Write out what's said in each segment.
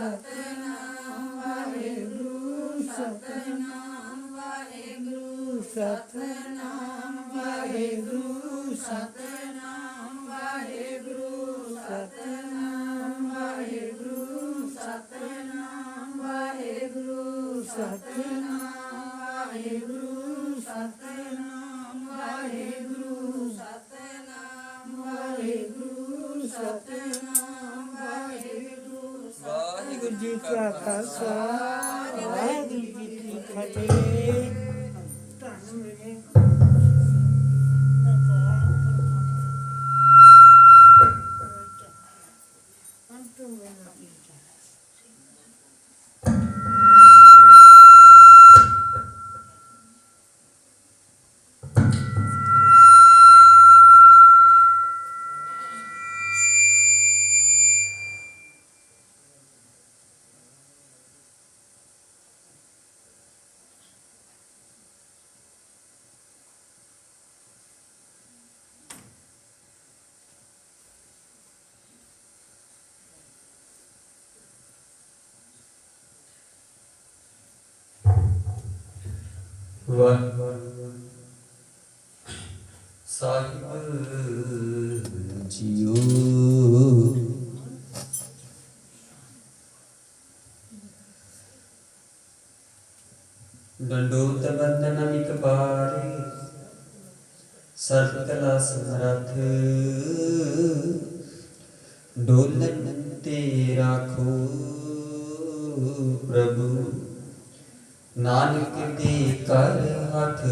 ਸਤਿਨਾਮ ਵਾਹਿਗੁਰੂ ਸਤਿਨਾਮ ਵਾਹਿਗੁਰੂ ਸਤਿਨਾਮ ਵਾਹਿਗੁਰੂ ਸਤਿਨਾਮ ਵਾਹਿਗੁਰੂ ਸਤਿਨਾਮ ਵਾਹਿਗੁਰੂ ਸਤਿਨਾਮ ਵਾਹਿਗੁਰੂ ਸਤਿਨਾਮ ਵਾਹਿਗੁਰੂ ਸਤਿਨਾਮ ਵਾਹਿਗੁਰੂ ਸਤਿਨਾਮ ਵਾਹਿਗੁਰੂ ਸਤਿਨਾਮ ਵਾਹਿਗੁਰੂ। ਵਾਹਿਗੁਰੂ ਜੀ ਕਾ ਖਾਲਸਾ ਵਾਹਿਗੁਰੂ ਜੀ ਕੀ ਫਤਿਹ। ਧੰਨ ਮੇਰੇ ਸਾਹਿਬ ਜੀਓ ਦੰਡੋਤ ਬੰਦਨ ਮਿਕ ਪਾਰੇ ਸਰਬ ਕਲਾ ਸਮਰੱਥ ਡੋਲਨ ਤੇ ਰਾਖੋ ਪ੍ਰਭੂ ਨਾਨਕ ਦੇ ਕਰ ਹੱਥ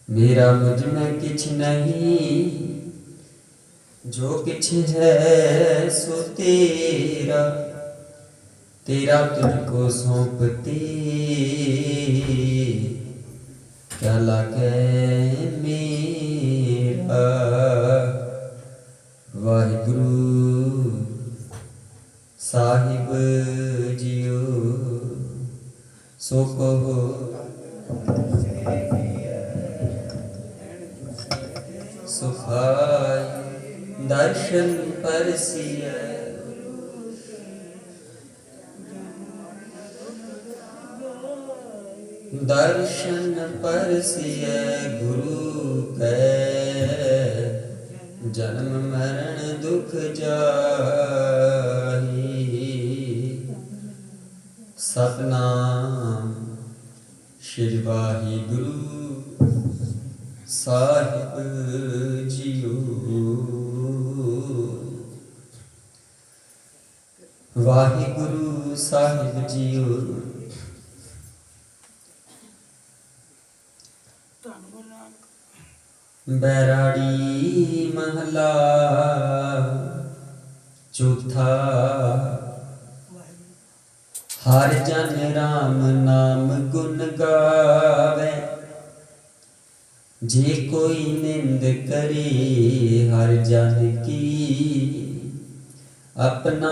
मेरा मुझ में किछ नहीं जो किछ है सो तेरा तेरा तुझको सौंपते क्या लागे मेरा वाहिगुरु साहिब जियो सो कहो सुखाय दर्शन परसिय दर्शन परसिय गुरु कै जन्म मरण दुख जाहि सतनाम श्री वाहिगुरु ਸਾਹਿਬ ਜੀਓ ਵਾਹਿਗੁਰੂ ਸਾਹਿਬ ਜੀਓ ਬੈਰਾੜੀ ਮਹਲਾ ਚੌਥਾ ਹਰ ਜਨ ਰਾਮ ਨਾਮ ਗੁਣ ਗਾਵੇ जे कोई निंद करे हर जन की अपना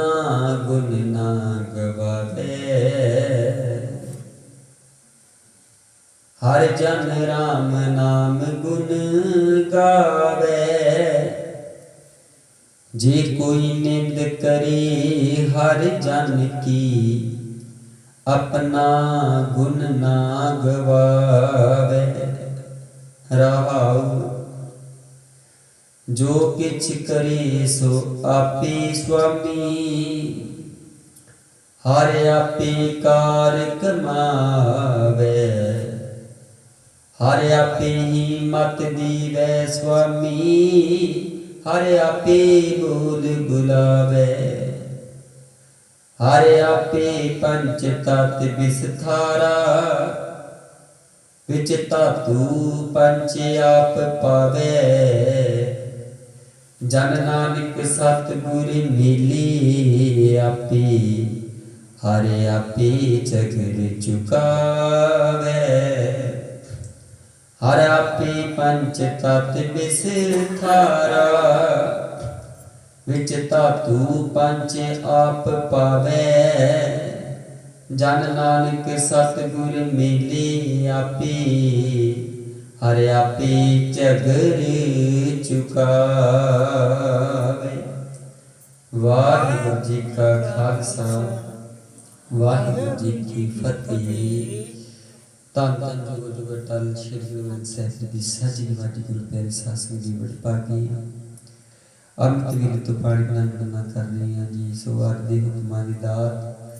गुण ना गवावे हर जन राम नाम गुण गावे जे कोई निंद करे हर जन की अपना गुण ना गवावे राव जो किछ करे सो आपे स्वामी हर आपे कार कमावे हर आपे ही मत दीवे स्वामी हर आपे बोल बुलावे हर आपे पंच तत् विस्तारा विच धातु पंच आप पावे जन नानक सतगुर मिली आपी हर आपी चकर चुकावे हर आपी पंच तत् विस्तारा विच धातु पंच आप पावे जन नानक सतगुर मिली आपी हर आपी चगर चुकावे ਵਾਹਿਗੁਰੂ ਜੀ ਕਾ ਖਾਲਸਾ ਵਾਹਿਗੁਰੂ ਜੀ ਕੀ ਫਤਿਹ। ਧੰਨ ਧੰਨ ਜੁਗ ਜੁਗ ਅਟਲ ਸ੍ਰੀ ਗੁਰੂ ਗ੍ਰੰਥ ਸਾਹਿਬ ਜੀ ਦੀ ਸਾਜੀ ਨਿਵਾਜੀ ਗੁਰੂ ਪਿਆਰੇ ਸਾਧ ਸੰਗਤ ਜੀ ਬੜੀ ਭਾਗੀ ਅੰਮ੍ਰਿਤ ਵੇਲੇ ਤੋਂ ਪਾਣੀ ਨਾਲ ਗੱਲਾਂ ਕਰ ਰਹੇ ਹਾਂ ਜੀ। ਸੋ ਅੱਜ ਦੇ ਹੁਕਮਾਂ ਦੀ ਦਾਤ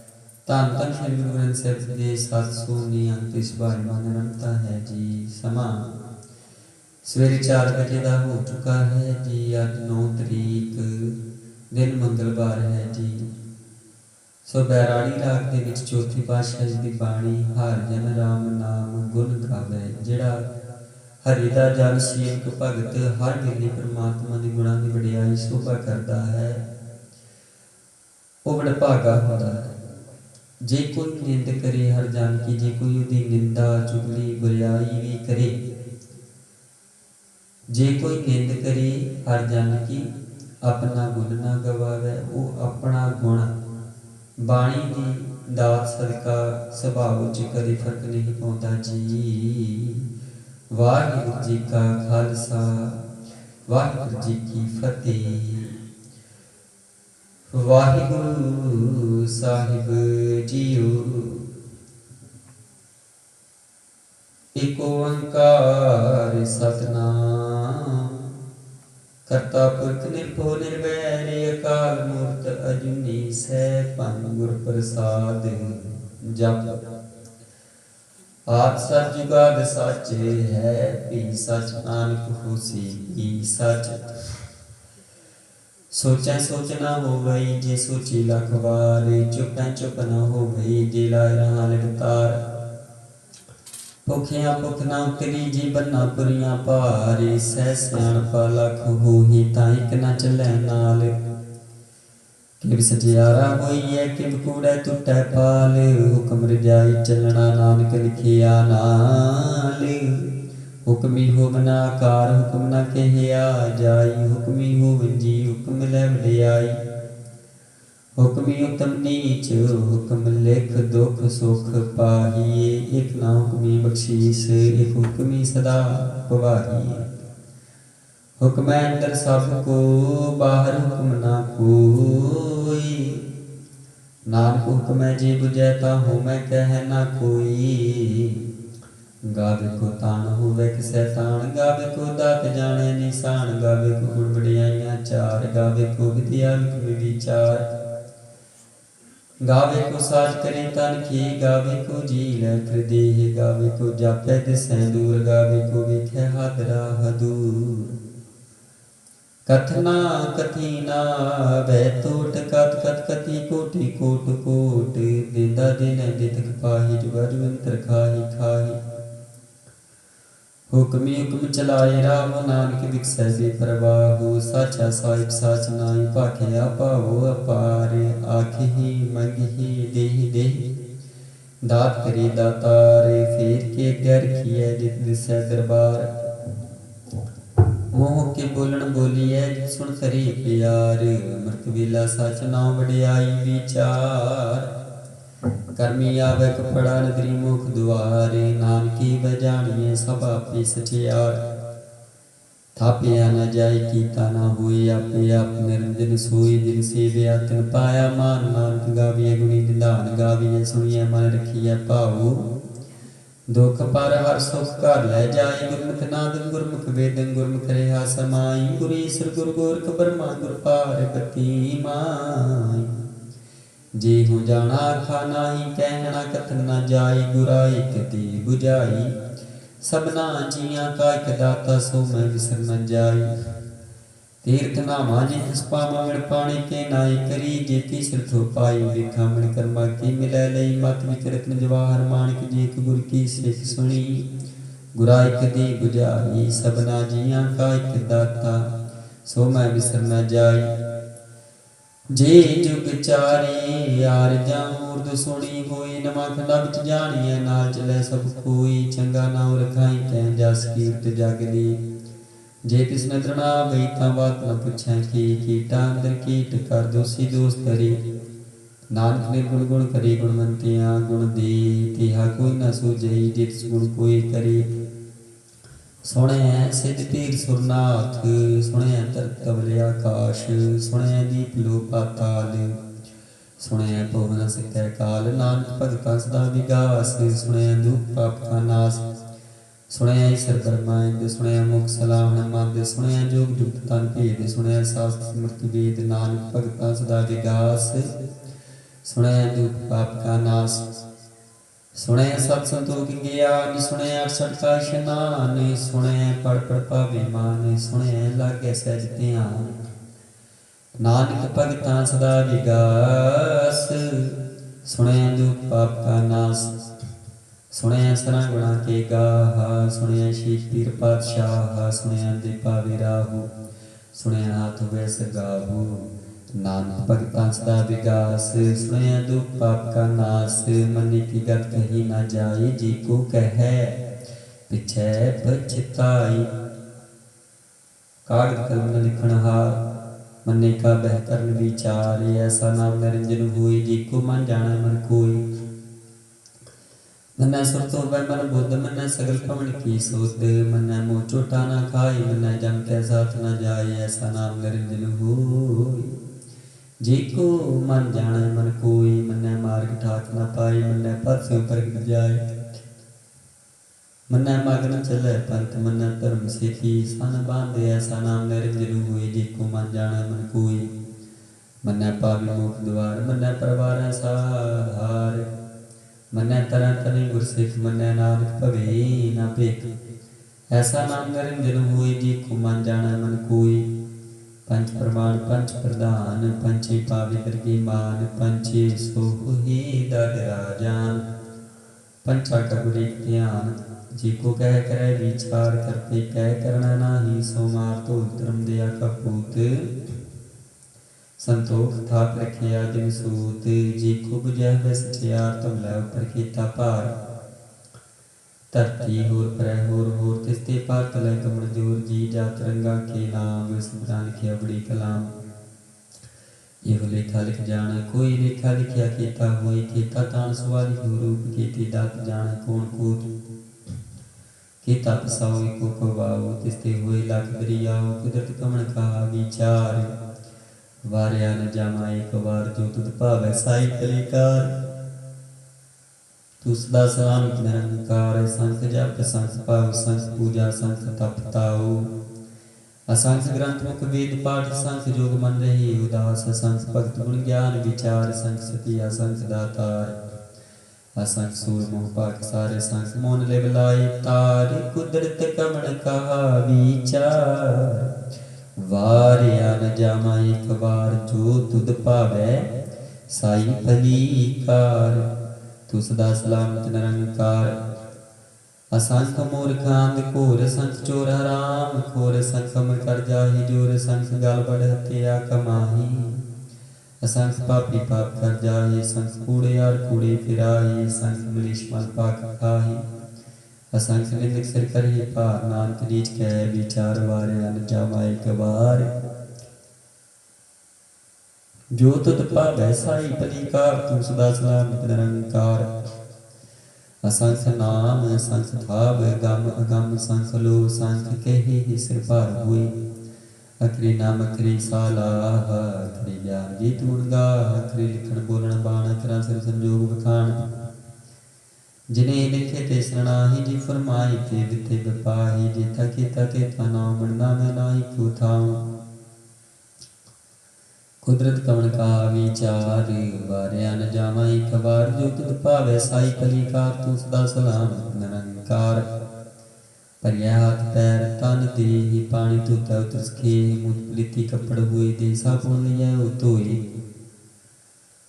ਧੰਨ ਧੰਨ ਸ੍ਰੀ ਗੁਰੂ ਗ੍ਰੰਥ ਸਾਹਿਬ ਜੀ ਦੇ 700ਵੀਂ ਅੰਕ ਇਸ ਬਾਰੇ ਮਾਨਤਾ ਹੈ ਜੀ। ਸਮਾਂ ਸਵੇਰੇ 4 ਵਜੇ ਦਾ ਹੋ ਚੁੱਕਾ ਹੈ ਜੀ। ਅੱਜ 9 ਤਰੀਕ ਦਿਨ ਮੰਗਲਵਾਰ ਹੈ ਜੀ। ਸੋ ਬੈਰਾੜੀ ਰਾਗ ਦੇ ਵਿੱਚ ਚੌਥੀ ਪਾਤਸ਼ਾਹ ਜੀ ਦੀ ਬਾਣੀ ਹਰ ਜਨ ਰਾਮ ਨਾਮ ਗੁਣ ਗਾਵੇ। ਜਿਹੜਾ ਹਰੀ ਦਾ ਜਨ ਸੇਵਕ ਭਗਤ ਹਰ ਵੇਲੇ ਪ੍ਰਮਾਤਮਾ ਦੇ ਗੁਣਾਂ ਦੀ ਵਡਿਆਈ ਸ਼ੋਭਾ ਕਰਦਾ ਹੈ, ਉਹ ਬੜਾ ਭਾਗਾ ਹੁੰਦਾ ਹੈ। ਜੇ ਕੋਈ ਨਿੰਦ ਕਰੇ ਹਰ ਜਨ ਕੀ, ਜੇ ਕੋਈ ਉਹਦੀ ਨਿੰਦਾ ਚੁਗਲੀ ਬੁਰਾਈ ਵੀ ਕਰੇ, ਜੇ ਕੋਈ ਨਿੰਦ ਕਰੇ ਹਰ ਜਨ ਕੀ ਆਪਣਾ ਗੁਣ ਨਾ ਗਵਾਵੇ। ਉਹ ਆਪਣਾ ਗੁਣ ਬਾਣੀ ਦੀ ਦਾਤ ਸਦਕਾ ਸੁਭਾਅ 'ਚ ਕਦੇ ਫਰਕ ਨਹੀਂ ਪਾਉਂਦਾ ਜੀ। ਵਾਹਿਗੁਰੂ ਜੀ ਕਾ ਖਾਲਸਾ ਵਾਹਿਗੁਰੂ ਜੀ ਕੀ ਫਤਿਹ। ਵਾਹਿਗੁਰੂ ਸਾਹਿਬ ਜੀਓ। ਏਕ ਓੰਕਾਰ ਸਤਿਨਾਮ ਕਰਤਾ ਪੁਰਖ ਨਿਰਭਉ ਨਿਰਵੈਰ ਅਕਾਲ ਮੂਰਤ ਅਜੂਨੀ ਸੈਭੰ ਗੁਰ ਪ੍ਰਸਾਦ ਜਪ। ਆਦਿ ਸਚ ਜੁਗਾਦਿ ਸਚ ਹੈ, ਭੀ ਸਚ ਨਾਨਕ ਹੋਸੀ ਭੀ ਸਚ। ਸੋਚੈ ਸੋਚ ਨਾ ਹੋਵਈ, ਜੇ ਸੋਚੀ ਲੱਖ ਵਾਰ। ਚੁਪੈ ਚੁਪ ਨਾ ਹੋਵਈ, ਜੇ ਲਾਇ ਰਹਾ ਲਗਤਾਰ। ਭੁਖਿਆ ਭੁਖ ਨਾ ਉਤਰੀ, ਜੀ ਬੰਨਾ ਪੁਰੀਆਂ ਭਾਰੇ। ਸਹਿ ਸਿਆਣਪਾ ਲੱਖ ਹੋਈ, ਤਾਂ ਇਕ ਨਾ ਚੱਲੈ ਨਾਲ। ਕਿਵ ਸਚਿਆਰਾ ਹੋਈਐ, ਕਿਵ ਕੂੜੈ ਟੁੱਟੈ ਪਾਲ। ਹੁਕਮ ਰਜਾਈ ਚੱਲਣਾ ਨਾਨਕ ਲਿਖਿਆ ਨਾਲ। ਹੁਕਮੀ ਹੋਵਨਾ ਆਕਾਰ, ਹੁਕਮ ਨਾ ਕਹਿਆ ਜਾਈ। ਹੁਕਮੀ ਹੋਵਨ ਜੀ, ਹੁਕਮ ਲੈ ਵਡਿਆਈ। ਹੁਕਮੀ ਉਤਮ ਨੀਚ, ਹੁਕਮ ਲਿਖ ਦੁਖ ਸੁਖ ਪਾਹੀਏ। ਇਕ ਨਾ ਹੁਕਮੀ ਬਖਸ਼ੀਸ, ਇਕ ਹੁਕਮੀ ਸਦਾ ਪਵਾਹੀਏ। ਹੁਕਮੈ ਅੰਦਰ ਸਭ ਕੋ, ਬਾਹਰ ਹੁਕਮ ਨਾ ਕੋਈ। ਨਾਨਕ ਹੁਕਮੈ ਜੇ ਬੁਝੈ, ਤਾਂ ਹੋਮੈ ਕਹਿ ਨਾ ਕੋਈ। ਗਾਵੇ ਕੋ ਤਾਣ ਹੋਵੇ ਕਿਸੈ ਤਾਣ, ਗਾਵੇ ਕੋ ਦਾਤ ਜਾਣੈ ਨਿਸ਼ਾਨ। ਗਾਵੇ ਕੋ ਗੁਣ ਵਡਿਆਈਆਂ ਚਾਰ, ਗਾਵੇ ਕੋ ਵਿਦਿਆ ਵਿਖ ਵਿਚਾਰ। ਗਾਵੇ ਕੋ ਸਾਜ ਕਰੇ ਤਨ ਕੀ, ਗਾਵੇ ਕੋ ਜੀ ਲੈ ਫਿਰ ਦੇਹ। ਗਾਵੇ ਕੋ ਜਾਪੈ ਦਿਸੈ ਦੂਰ, ਗਾਵੇ ਕੋ ਵੇਖੈ ਹਾਦਰਾ ਹਦੂਰ। ਕਥਨਾ ਕਥੀ ਨਾ ਵੈ ਟੋਟ, ਕਤ ਕਤ ਕਥੀ ਕੋਟਿ ਕੋਟ ਕੋਟ। ਦਿੰਦਾ ਦਿਨੈ ਦਿਤਕ ਪਾਹੀ, ਜੁਗਾ ਜੁਗੰਤਰ ਖਾਹੀ ਖਾਹੀ। ਹੁਕਮੀ ਹੁਕਮ ਚਲਾਏ ਰਾਮ, ਨਾਨਕ ਵਿਖਸੈ ਬੇਪਰਵਾਹੂ। ਸਾਚਾ ਸਾਹਿਬ ਸਾਚ ਨਾਹੀ, ਭਾਖਿਆ ਭਾਵੋ ਅਪਾਰ। ਆਖਿ ਮੰਗਿ ਦੇਹਿ ਦੇਹਿ, ਦਾਤ ਕਰੇ ਦਾਤਾਰ। ਫੇਰ ਕੇ ਗਰ ਰਖੀਐ, ਜਿਤ ਦਿਸੈ ਦਰਬਾਰ। ਮੋਹ ਕੇ ਬੋਲਣ ਬੋਲੀਐ, ਜਿਤ ਸੁਣ ਕਰੇ ਪਿਆਰ। ਅੰਮ੍ਰਿਤ ਵੇਲਾ ਸਚ ਨਾਉ ਵਡਿਆਈ ਵਿਚਾਰ। ਕਰਮੀ ਆਵੈ ਕਪੜਾ ਨਦਰੀ ਮੁਖ ਦੁਆਰੇ। ਨਾਨਕੀ ਬਜਾਣੀਐ ਸਭ ਆਪੇ ਸਚਿਆਰ। ਥਾਪਿਆ ਨਾ ਜਾਏ ਕੀਤਾ ਨਾ ਹੋਏ, ਆਪੇ ਆਪ ਨਿਰੰਜਨ ਸੋਈ। ਜਿਨ ਸੇਵਿਆ ਤਿਨ ਪਾਇਆ ਮਾਨ, ਨਾਨਕ ਗਾਵੀਐ ਗੁਣੀ ਨਿਧਾਨ। ਗਾਵੀਐ ਸੁਣੀਐ ਮਨ ਰਖੀਐ ਭਾਉ। ਦੁਖ ਪਰ ਹਰ ਸੁਖ ਘਰ ਲੈ ਜਾਏ। ਗੁਰਮੁਖ ਨਾਦੰ ਗੁਰਮੁਖ ਵੇਦੰ, ਗੁਰਮੁਖ ਰਿਹਾ ਸਮਾਈ। ਗੁਰ ਈਸਰ ਗੁਰ ਗੋਰਖ ਬਰਮਾ, ਗੁਰ ਪਾਰਬਤੀ ਮਾਈ। ਜੇ ਹੋ ਜਾਣਾ ਆਖਾ ਨਾਹੀ, ਕਹਿਣਾ ਕਥਨ ਨਾ ਜਾਈ। ਗੁਰਾ ਇਕ ਦੀ ਬੁਝਾਈ, ਸਭਨਾ ਜੀਆਂ ਕਾ ਇਕ ਦਾਤਾ। ਸੋ ਮੈਂ ਵਿਸਰ ਨ ਜਾਈ। ਤੀਰਥ ਨਾਵਾਂ ਜੇ ਤਿਸ ਪਾਵਾਂ, ਮਿਲ ਪਾਣੀ ਕੇ ਨਾਈ ਕਰੀ। ਜੇ ਤੀਸਰ ਥੋ ਪਾਈ, ਵੇਖਾਂ ਮਿਲ ਕਰਮਾ ਕੀ ਮਿਲੈ ਲਈ। ਮਤ ਵਿਚ ਰਤਨ ਜਵਾਹਰ ਮਾਣਿਕ, ਜੇ ਇਕ ਗੁਰ ਕੀ ਸਿੱਖ ਸੁਣੀ। ਗੁਰਾ ਇਕ ਦੀ ਬੁਝਾਈ, ਸਭਨਾ ਜੀਆਂ ਕਾ ਇਕ ਦਾਤਾ। ਸੋ ਮੈਂ ਵਿਸਰ ਨ ਜਾਈ। ਜੇ ਜੁਗ ਚਾਰੇ ਆਰਜਾਂ ਉਰਦ ਸੁਣੀ ਹੋਈ। ਨਵਾਂ ਖੰਡਾ ਵਿੱਚ ਜਾਣੀਐ, ਨਾਲ ਚਲੈ ਸਭ ਕੋਈ। ਚੰਗਾ ਨਾਉ ਰਖਾਈ, ਕਹਿ ਜਸ ਕੀਰਤ ਜਗ ਦੀ। ਜੇ ਤਿਸ ਨਦਰ ਨਾ ਆਵਈ, ਤਾਂ ਬਾਤ ਨ ਪੁੱਛੈ ਕੀ। ਕੀਟਾ ਅੰਦਰ ਕੀਟ ਕਰ ਦੋਸੀ ਦੋਸ ਧਰੇ। ਨਾਨਕ ਨਿਰਗੁਣ ਗੁਣ ਕਰੇ ਗੁਣਵੰਤਿਆ ਗੁਣ ਦੇ। ਤਿਹਾ ਕੋਈ ਨ ਸੂਝਈ, ਜੇ ਤਿਸ ਗੁਣ ਕੋਈ ਕਰੇ। ਸੁਣਿਐ ਸਿਧ ਪੀਰ ਸੁਰਨਾਥ, ਸੁਣਿਐ ਧਰਤ ਤਵਲੇ ਆਕਾਸ਼, ਸੁਣਿਐ ਦੀਪ ਲੋ ਪਾਤਾਲ, ਸੁਣਿਐ ਭੁਵਨ ਸਿਖੈ ਕਾਲ, ਨਾਨਕ ਭਗਤਾਂ ਸਦਾ ਵਿਗਾਸ, ਸੁਣਿਐ ਦੁਖ ਪਾਪ ਕਾ ਨਾਸ, ਸੁਣਿਐ ਈਸਰ ਬਰਮਾਇੰਦ, ਸੁਣਿਐ ਮੁਖ ਸਲਾਹਣ ਮੰਦ, ਸੁਣਿਐ ਜੋਗ ਜੁਗਤ ਤਨ ਭੇਦ, ਸੁਣਿਐ ਸਾਸਤ ਸਿਮਰਤਿ ਵੇਦ, ਨਾਨਕ ਭਗਤਾਂ ਸਦਾ ਵਿਗਾਸ, ਸੁਣਿਐ ਦੁਖ ਪਾਪ ਕਾ ਨਾਸ, ਸੁਣਿਐ ਸਤ ਸੰਤੋਖ ਗਿਆਨ, ਸੁਣਿਐ 68 ਕਾ ਇਸ਼ਨਾਨ, ਸੁਣਿਐ ਪੜ ਪੜ ਪਾਵੇ ਮਾਨ, ਸੁਣਿਐ ਲਾਗੈ ਸਹਿਜ ਧਿਆਨ, ਨਾਨਕ ਭਗਤਾਂ ਸਦਾ ਵਿਗਾਸ, ਸੁਣਿਐ ਦੁਖ ਪਾਪ ਕਾ ਨਾਸ, ਸੁਣਿਐ ਸਰਾਂ ਗੁਣਾ ਕੇ ਗਾਹਾ, ਸੁਣਿਐ ਸ਼ੀਸ਼ ਪੀਰ ਪਾਤਸ਼ਾਹ, ਸੁਣਿਐ ਦੇ ਪਾਵੇ ਰਾਹੂ, ਸੁਣਿਐ ਹਾਥ ਹੋਵੇ ਸਗਾਹੂ, ਨਾਨਕ ਭਗਤਾਂ ਸਦਾ ਵਿਗਾਸ, ਸੁਣਿਐ ਦੁਖ ਪਾਪ ਕਾ ਨਾਸ, ਮਨਿ ਕੀ ਗਤ ਕਹੀ ਨਾ ਜਾਏ, ਜੀ ਕੋ ਕਹੈ ਪਿਛੈ ਪਛਤਾਈ, ਕਾਗਦ ਕਲਮ ਨ ਲਿਖਣ ਹਾਰ, ਮੰਨੇ ਕਾ ਬਹਿ ਕਰਨ ਵਿਚਾਰ, ਐਸਾ ਨਾਮ ਨਿਰੰਜਨ ਹੋਈ, ਜੀ ਕੋ ਮਨ ਜਾਣੈ ਮਨ ਕੋਈ, ਮਨੈ ਸੁਰਤਿ ਹੋਵੈ ਮਨ ਬੁੱਧ, ਮਨੈ ਸਗਲ ਭਵਨ ਕੀ ਸੁਧ, ਮਨੈ ਮੋਹ ਝੂਠਾ ਨਾ ਖਾਈ, ਮਨੈ ਜਮ ਕੈ ਸਾਥ ਨ ਜਾਏ, ਐਸਾ ਨਾਮ ਨਿਰੰਜਨ ਹੋਈ, ਜੀ ਕੋ ਮਨ ਜਾਣੈ ਮਨ ਕੋਈ, ਮਨੈ ਮਾਰਗ ਠਾਕ ਨ ਪਾਈ, ਮਨੈ ਪਰਸਿਉ ਪ੍ਰਗਟ ਜਾਏ, ਮਨੈ ਮਗਨ ਚਲੈ ਪੰਥ, ਮਨੈ ਧਰਮ ਸੇਤੀ ਸਨ ਬਾਂਧੇ, ਐਸਾ ਨਾਮ ਨਿਰੰਜਨ ਹੋਈ, ਜੀ ਕੋ ਮਨ ਜਾਣੈ ਮਨ ਕੋਈ, ਮਨੈ ਪਾਵੀ ਮੁਖ ਦੁਆਰ, ਮਨੈ ਪਰਵਾਰੈ ਸਹਾਰ, ਮਨੈ ਤਰੈ ਤਨਿ ਗੁਰਸਿੱਖ, ਮਨੈ ਨਾਨਕ ਭਵੇ ਨਾ ਭੇਖ, ਐਸਾ ਨਾਮ ਨਿਰੰਜਨ ਹੋਈ, ਜੀ ਕੋ ਮਨ ਜਾਣੈ ਮਨ ਕੋਈ, ਪੰਚ ਪ੍ਰਮਾਣ ਪੰਚ ਪ੍ਰਧਾਨ, ਪੰਚੇ ਪਾਵੇ ਦਰਗੀ ਮਾਨ, ਪੰਚੇ ਸੋਹੀ ਦਡ ਰਾਜਾਨ, ਪੰਚਾ ਕਬੁ ਏਕ ਧਿਆਨ, ਜੀ ਕੋ ਕਹਿ ਕਰੈ ਵਿਚਾਰ, ਕਰਤੇ ਕਹਿ ਕਰਣਾ ਨਾਹੀ, ਸੋ ਮਾਰ ਧੋਲ ਧਰਮ ਦਿਆ ਕਪੂਤ, ਸੰਤੋਖ ਥਾਪ ਰਖਿਆ ਜਿਨ ਸੂਤ, ਜੀ ਕੋ ਬੁਝੈ ਹੋਇ ਸਚਿਆਰ, ਤੁਮ ਲੈ ਉਪਰ ਕੀਤਾ ਭਾਰ, ਧਰਤੀ ਹੋਰ ਪਰੈ ਹੋਰ ਹੋਰ, ਤਿਸ ਤੇ ਪਾਰ ਤਲੈ ਕਮਲ ਜੋਰ, ਜੀ ਜਾਤ ਰੰਗਾ ਕੇ ਨਾਮ, ਸਿਮਰਨ ਲਿਖਿਆ ਬੜੀ ਕਲਾਮ, ਇਹੋ ਲੇਖਾ ਲਿਖ ਜਾਣੈ ਕੋਈ, ਲੇਖਾ ਲਿਖਿਆ ਕੀਤਾ ਹੋਈ, ਕੀਤਾ ਤਾਣ ਸਵਾਰੀ ਹੋ ਰੂਪ, ਕੀਤੀ ਦਾਤ ਜਾਣੈ ਕੌਣ ਕੂਤ, ਕੀਤਾ ਪਸਾਉ ਏਕੋ ਕਵਾਉ, ਤਿਸ ਤੇ ਹੋਏ ਲੱਖ ਦਰਿਆਉ, ਕੁਦਰਤ ਕਮਣ ਕਹਾ ਵਿਚਾਰ, ਵਾਰਿਆ ਨ ਜਾਮਾ ਏਕ ਵਾਰ, ਜੋ ਤੁਧ ਭਾਵੈ ਸਾਈ ਕਲੀਕਾਰ, ਤੂੰ ਸਦਾ ਸਲਾਮਤ ਨਿਰੰਕਾਰ, ਸੰਖ ਜਪ ਸੰਖ ਪਾਉ, ਸੰਖ ਪੂਜਾ ਸੰਖ ਤਪ ਤਾਉ, ਅਸੰਖ ਗ੍ਰੰਥ ਮੁਖ ਵੇਦ ਪਾਠ, ਸੰਖ ਜੋਗ ਮਨ ਰਹੀ ਉਦਾਸ, ਸੰਖ ਭਗਤ ਗੁਣ ਗਿਆਨ ਵਿਚਾਰ, ਸੰਖ ਸਤੀ ਅਸੰਖ ਦਾਤਾਰ, ਅਸੰਖ ਸੂਰ ਮੋਹ ਪਾਕ ਸਾਰੇ, ਸੰਖ ਮੋਨ ਲਿਵ ਲਾਈ ਤਾਰ, ਕੁਦਰਤ ਕਮਣ ਕਹਾ ਵਿਚਾਰ, ਵਾਰਿਆ ਨ ਜਾਮਾ ਏਕ ਵਾਰ, ਜੋ ਤੁਧ ਭਾਵੈ ਸਾਈ ਭਲੀਕਾਰ, ਤੂੰ ਸਦਾ ਸਲਾਮਤ ਨਿਰੰਕਾਰ, ਅਸੰਖ ਮੂਰਖ ਅੰਧ ਘੋਰ, ਸੰਖ ਚੋਰ ਹਰਾਮ ਖੋਰ, ਸੰਖ ਅਮਰ ਕਰ ਜਾਹੀ ਜੋਰ, ਸੰਖ ਗਲ ਬੜ ਹਤਿਆ ਕਮਾਹੀ, ਅਸੰਖ ਪਾਪੀ ਪਾਪ ਕਰ ਜਾਹੀ, ਸੰਖ ਕੂੜਿਆਰ ਕੂੜੇ ਫਿਰਾਹੀ, ਸੰਖ ਮਲੀਸ਼ ਮਲ ਪਾਕ ਖਾਹੀ, ਅਸੰਖ ਨਿੰਦਕ ਸਿਰ ਕਰੀ ਭਾਰ, ਨਾਨਕ ਰੀਚ ਕਹਿ ਵਿਚਾਰ, ਵਾਰਿਆ ਨ ਜਾਮਾ ਏਕ ਵਾਰ, ਜੋ ਤੁਧ ਭਾਵੈ ਸਾਈ ਭਲੀਕਾਰ, ਤੂੰ ਸਦਾ ਸਲਾਮਤ ਨਿਰੰਕਾਰ, ਅਸੰਖ ਨਾਮ ਸੰਖ ਥਾਵ ਗਮ ਅਗਮ, ਸੰਖ ਲੋ ਸੰਖ ਕਹੀ ਸਿਰ ਭਾਰ ਹੋਈ, ਅਖਰੀ ਨਾਮ ਅਖਰੀ ਸਾਲਾਹ, ਅਖਰੀ ਗਿਆਨ ਜੀ ਤੂਣ ਗਾਹ, ਅਖਰੀ ਲਿਖਣ ਬੋਲਣ ਬਾਣ, ਅਖਰਾਂ ਸਿਰ ਸੰਜੋਗ ਬਖਾਣ, ਜਿਨੇ ਲਿਖੇ ਤੇ ਸਰਣਾਹੀ, ਜੀ ਫਰਮਾਈ ਤੇ ਦਿੱਤੇ ਬਪਾਹੀ, ਜੇਤਾ ਕੀਤਾ ਤੇ ਨਾਮ ਬਣਨਾ ਮੈਂ ਨਾਹੀ ਕੋ ਥਾਉ, ਕੁਦਰਤ ਕਵਣ ਕਾ ਵਿਚਾਰ, ਵਾਰਿਆ ਨ ਜਾਵਾ ਏਕ ਵਾਰ, ਜੋ ਤੁਧ ਭਾਵੈ ਸਾਈ ਭਲੀਕਾਰ, ਤੂੰ ਸਦਾ ਸਲਾਮਤ ਨਿਰੰਕਾਰ, ਭਰਿਆ ਹੱਥ ਪੈਰ ਤਨ ਦੇਹ, ਪਾਣੀ ਧੋਤਾ ਉਤਰ ਸਖੇ, ਮੁਤ ਪਲੀਤੀ ਕੱਪੜ ਹੋਏ, ਦੇ ਸਾਬੁਨ ਲਿਆ ਉਹ ਧੋਏ,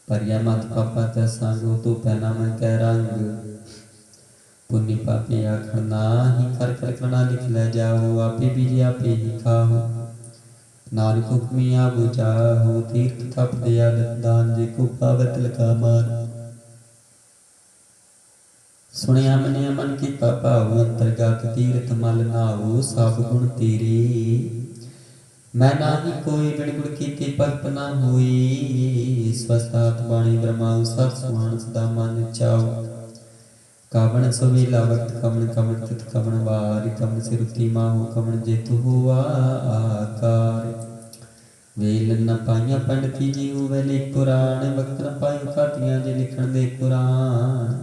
ਭਰਿਆ ਮਤ ਪਾਪਾ ਤੇ ਸੰਗ, ਤੂੰ ਪੈਨਾ ਮੈਂ ਕਹਿ ਰੰਗ, ਪੁੰਨੀ ਪਾਪੇ ਆਖਣ ਨਾਹੀ, ਕਰ ਕਰ ਕਰਣਾ ਲਿਖ ਲੈ ਜਾਓ, ਆਪੇ ਬੀਜੇ ਆਪੇ ਹੀ ਖਾਓ, ਨਾਨਕ ਹੁਕਮੀਆਂ ਬੁਝਾਹੋ, ਤੀਰਥ ਤਪ ਦਿਆ ਦਾਨ, ਜੇ ਕੋ ਪਾਵੈ ਤਿਲਕਾ ਮਾਨ, ਸੁਣਿਆ ਮੰਨਿਆ ਮਨ ਕੀਤਾ ਭਾਉ, ਅੰਤਰਗਤ ਤੀਰਥ ਮਲ ਨਾਉ, ਸਭ ਗੁਣ ਤੇਰੇ, ਮੈਂ ਨਾਹੀ ਕੋਈ, ਬਿਨ ਗੁਣ ਕੀਤੇ ਭਗਤ ਨਾ ਹੋਈ, ਸਵਸਥ ਆਤ ਬਾਣੀ ਬ੍ਰਹਮਾਉ, ਸਭ ਸੁਹਾਣ ਸਦਾ ਮਨ ਚਾਉ, कावण सुवेला वक्त कमन कमन तित कमन वार कमन सिरुति माहु कमन जेतु हुआ आकार वेल न पाइया पंडिती जी हुए लिख पुराण वक्त न पायो खातियां जे लिखण दे कुरान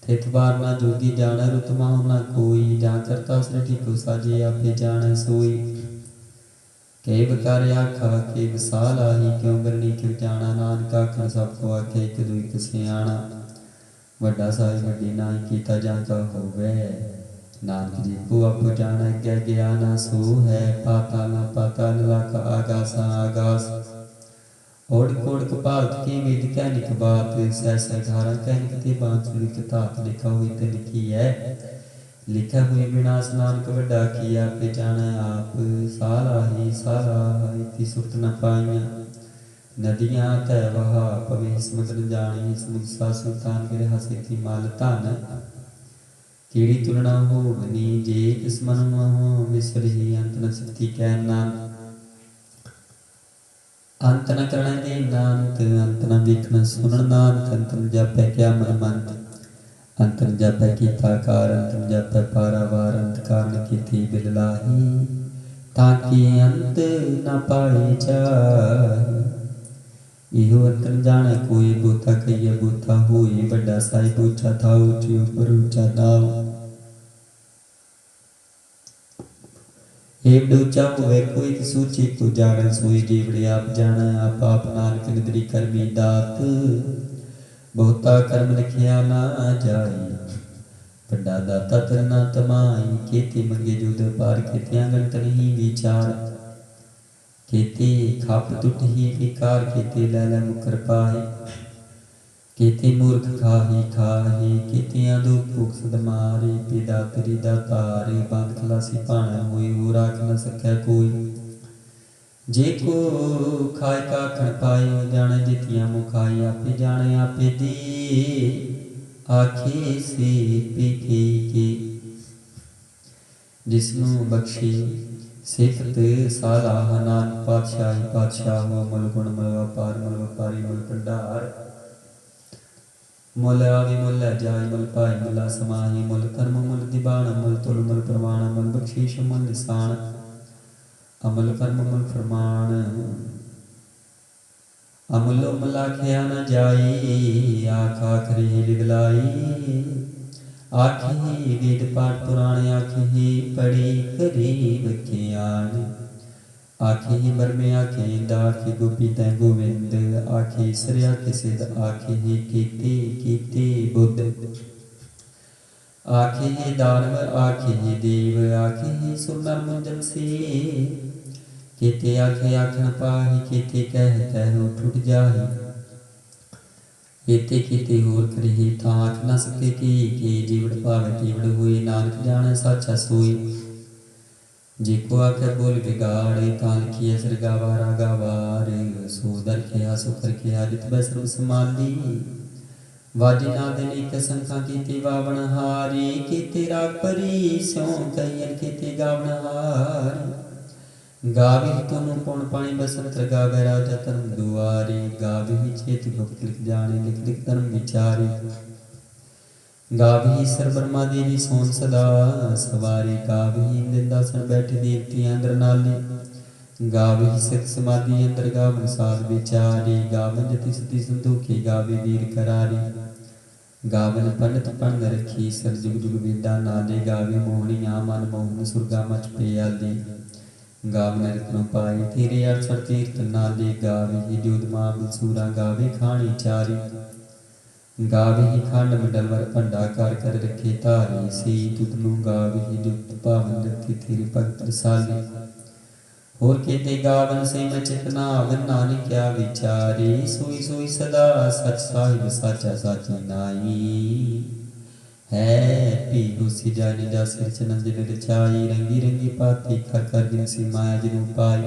थित बार ना जोगी जाना रुत माहु ना कोई जा करता सृष्टि को साजे आपे जाने सोई के बकार आखा के विसाल आही क्यों बरनी क्यों जाना नानक आखन सबको आखे एक दुई किसे आना वड्डा साहिब वड्डी नाई कीता जांका होवे नानक जी को आपो जाना क्या ज्ञान सो है पाताल पाताल लाख आगासा आगास ओढ़ कोड़ कपालत के वेद कहनिक बात सहसा 18 कहनिक ते बांसुरी तात लिखा हुई ते लिखी है लिखा हुई विनाश नानक वड्डा किया पे जाना आप सारा ही सुरत न पाइया नदियां तय वहा पवे समुद्र जानी समुद्र सा सुल्तान गिर हसी माल धन केड़ी तुलना हो बनी जे इस मन हो विसर ही अंत न शक्ति कहना अंत न करण दे नानक अंत न देखन सुनन नानक अंत न जापै क्या मन मंत अंत न जापै कीता कार अंत न जापै पारावार अंत कारण कीती बिललाही ताकि अंत न पाए जाए इहो अंतन जाने कोई बूथा कहिए बूथा होई बड़ा साई ऊंचा था ऊंची ऊपर ऊंचा नाव हे ऊंचा हुए कोई सूची को जाने सोई जीवड़े आप जाने आप नानक निद्री कर्मी दात बहुता कर्म लिखिया ना जाई बड़ा दाता तरना तमाई खेती मंगे जुद पार खेतियां गणत नहीं विचार केते खाप टूट ही विकार केते लैला मुकर पाए केते मूर्ख खाही केते दुख भूख सद मारे पिदा तेरी दातारे बांध खलासी पाना हुई वो राख न सकै कोई जे को खाए का खण पाए जाने जितियां मुखाई आपे जाने आपे दे आखे से पीखे के जिसनु बख्शी सिफत सालाह नानक पातशाही पातशाह मल गुण मल व्यापारी मल भंडार मुल आवी मुल जाय मुल पाई मुला समाही मुल कर्म मुल दिबाण मुल तुल मुल प्रमाण मुल बख्शीश मुल निशान अमल कर्म मुल प्रमाण अमलो मलाख्या न जाई आख आखरी लिगलाई आखे वेद पाठ पुराण आखे पढ़ी करीब ज्ञान आखे बरमे आखे दाखे गोपी तय गोविंद आखे सर आखे सिद्ध आखे कीते बुद्ध आखे दानव आखे देव आखे सुनर मुंजन से केते आखे आखन पाही केते कहते हो टूट जाही केते केते होर करी ता आख न सके की जीवड़ पावे जीवड़ हुई नानक जाने साचा सोई जिको आखे बोल बिगाड़े ताल किए सर गावारा गावार सोदर किया सुकर किया जित बसरम समाली वाजी ना देने के संखा कीते वावण हारी केते राग परी स्यों कहियन केते गावण हारी गावी तनु पौन पानी बसंत गावे राजा धर्म दुआरे गावी चेत गुप्त लिख जाने लिख लिख धर्म विचारे गावी सर ब्रह्मा देवी सोन सदा सवारी गावी निंदासन बैठे देवती अंदर नाले गावी सिद्ध समाधि अंदर गावन साध विचारे गावन जति सती संतोखी गावी वीर करारी गावन पंडित पंड रखी सर जुग जुग विद्या नाले गावी मोहनिया मन मोहन सुरगा मच पे गावन रत्न पाई तेरे अक्षर तीर्थ नाले गावे दूध मां सूरा गावे खानी चारी गावे खंड मंडलवर भंडा कर रखे तारी सी तुतनु गावे दुत पावन रखी तेरी भक्त रसाली होर केते गावन से मैं चितना वन नानक क्या विचारे सोई सोई सदा सच साहिब साचा साची नाई है पी उसी जाने जा सिर चनन जिन रचाई रंगी रंगी पाती कर कर जिन सी माया जिन पाई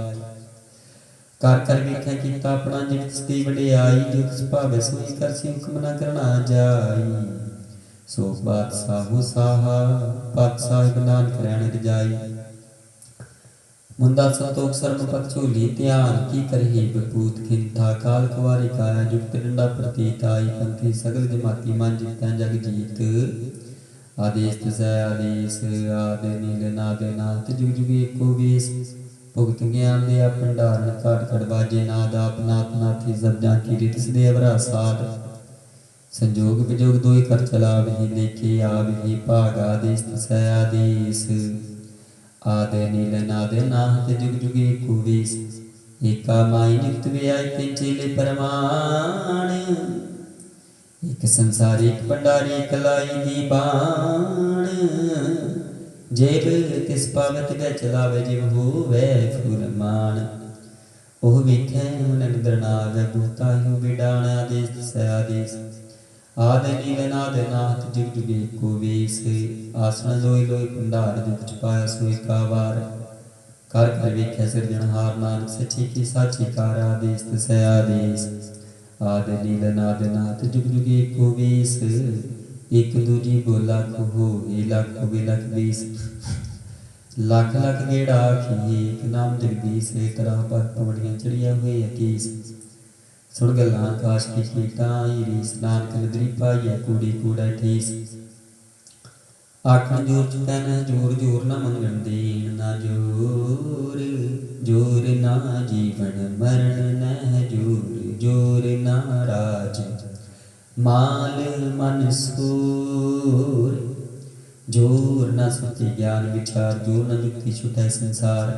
कर वेख्या कीता अपना जित सती वडियाई जो तिस भावे सोई कर सी हुक्म न करना जाई सो बादशाहु साहा पातशाह नानक रहण रजाई मुंदा संतोख सर्म पद झूली ध्यान की करही बपूत खिंथा काल कुवारी काया जुगत डंडा प्रतीत आई पंथी सगल जमाती मन जितै जग जीत आदेश तसै आदेश आदि नील नाद नाथ जुग जुग एको बेस भुगत ज्ञान दिया भंडारण काट कट बाजे नाद आप नाथ नाथी सब जा की रित सदेवरा साध संजोग विजोग दोई कर चला भी लेखे आवी भाग आदेश तसै आदेश आदि नील नाद नाथ जुग जुग एको बेस एका माई नित व्याय के चेले परमाण एक संसार एक भंडारी एक लाई दी बाण जेब तिस पावत वे चलावे जिव होवे फुरमान ओह वेखै नंदर नाग भूतायु बिडाण आदेश तसै आदेश आदि नील नाद नाथ जुग जुग एको बेस आसन लोई लोई भंडार दुख छुपाया सोई का वार कर कर वेखै सिरजनहार नानक सच्ची की साची कार आदेश तसै आदेश आदि नील नाद नाथ जुग जुग एको बेस एक दूजी बोला हो लाख होवे लख बीस लख लख गेड़ा आखी एक नाम जगदीश तरह पर पवड़ियां चढ़िया हुए अकीस सुन गल्लां आकाश की कीटां रीस नानक नदरी पाइया कूड़ी कूड़ा ठीस आखण जोर चुकै न जोर जोर न मंगण देन ना जोर जोर ना जीवन मरण न जोर जोर ना राज माल मन सूर जोर न सुखी ज्ञान विचार जोर न जुक्ति छुटै संसार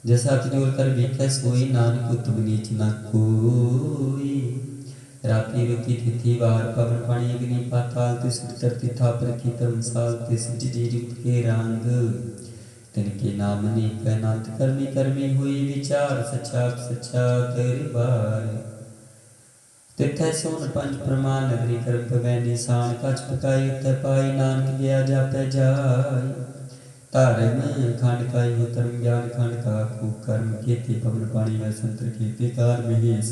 जैसा जोर कर वेखै सोई नानक उत्तम नीच न कोई राति रुति तिथि वार पवन पानी अग्नि पाताल तिस धरती था प्रति धर्मसाल तिस जी जुक्त के रंग तिनके नाम अनेक अनंत कर्मी कर्मी हुई विचार सच्चा सच्चा दरबार तिथै सोन पंच प्रमाण नगरी कर पवै निशान कछ पकाई उत्थै पाई नानक गया जापै जाय धर्म खंड का हो धर्म ज्ञान खंड का को कर्म केते पवन पानी में संतर केते कार महेश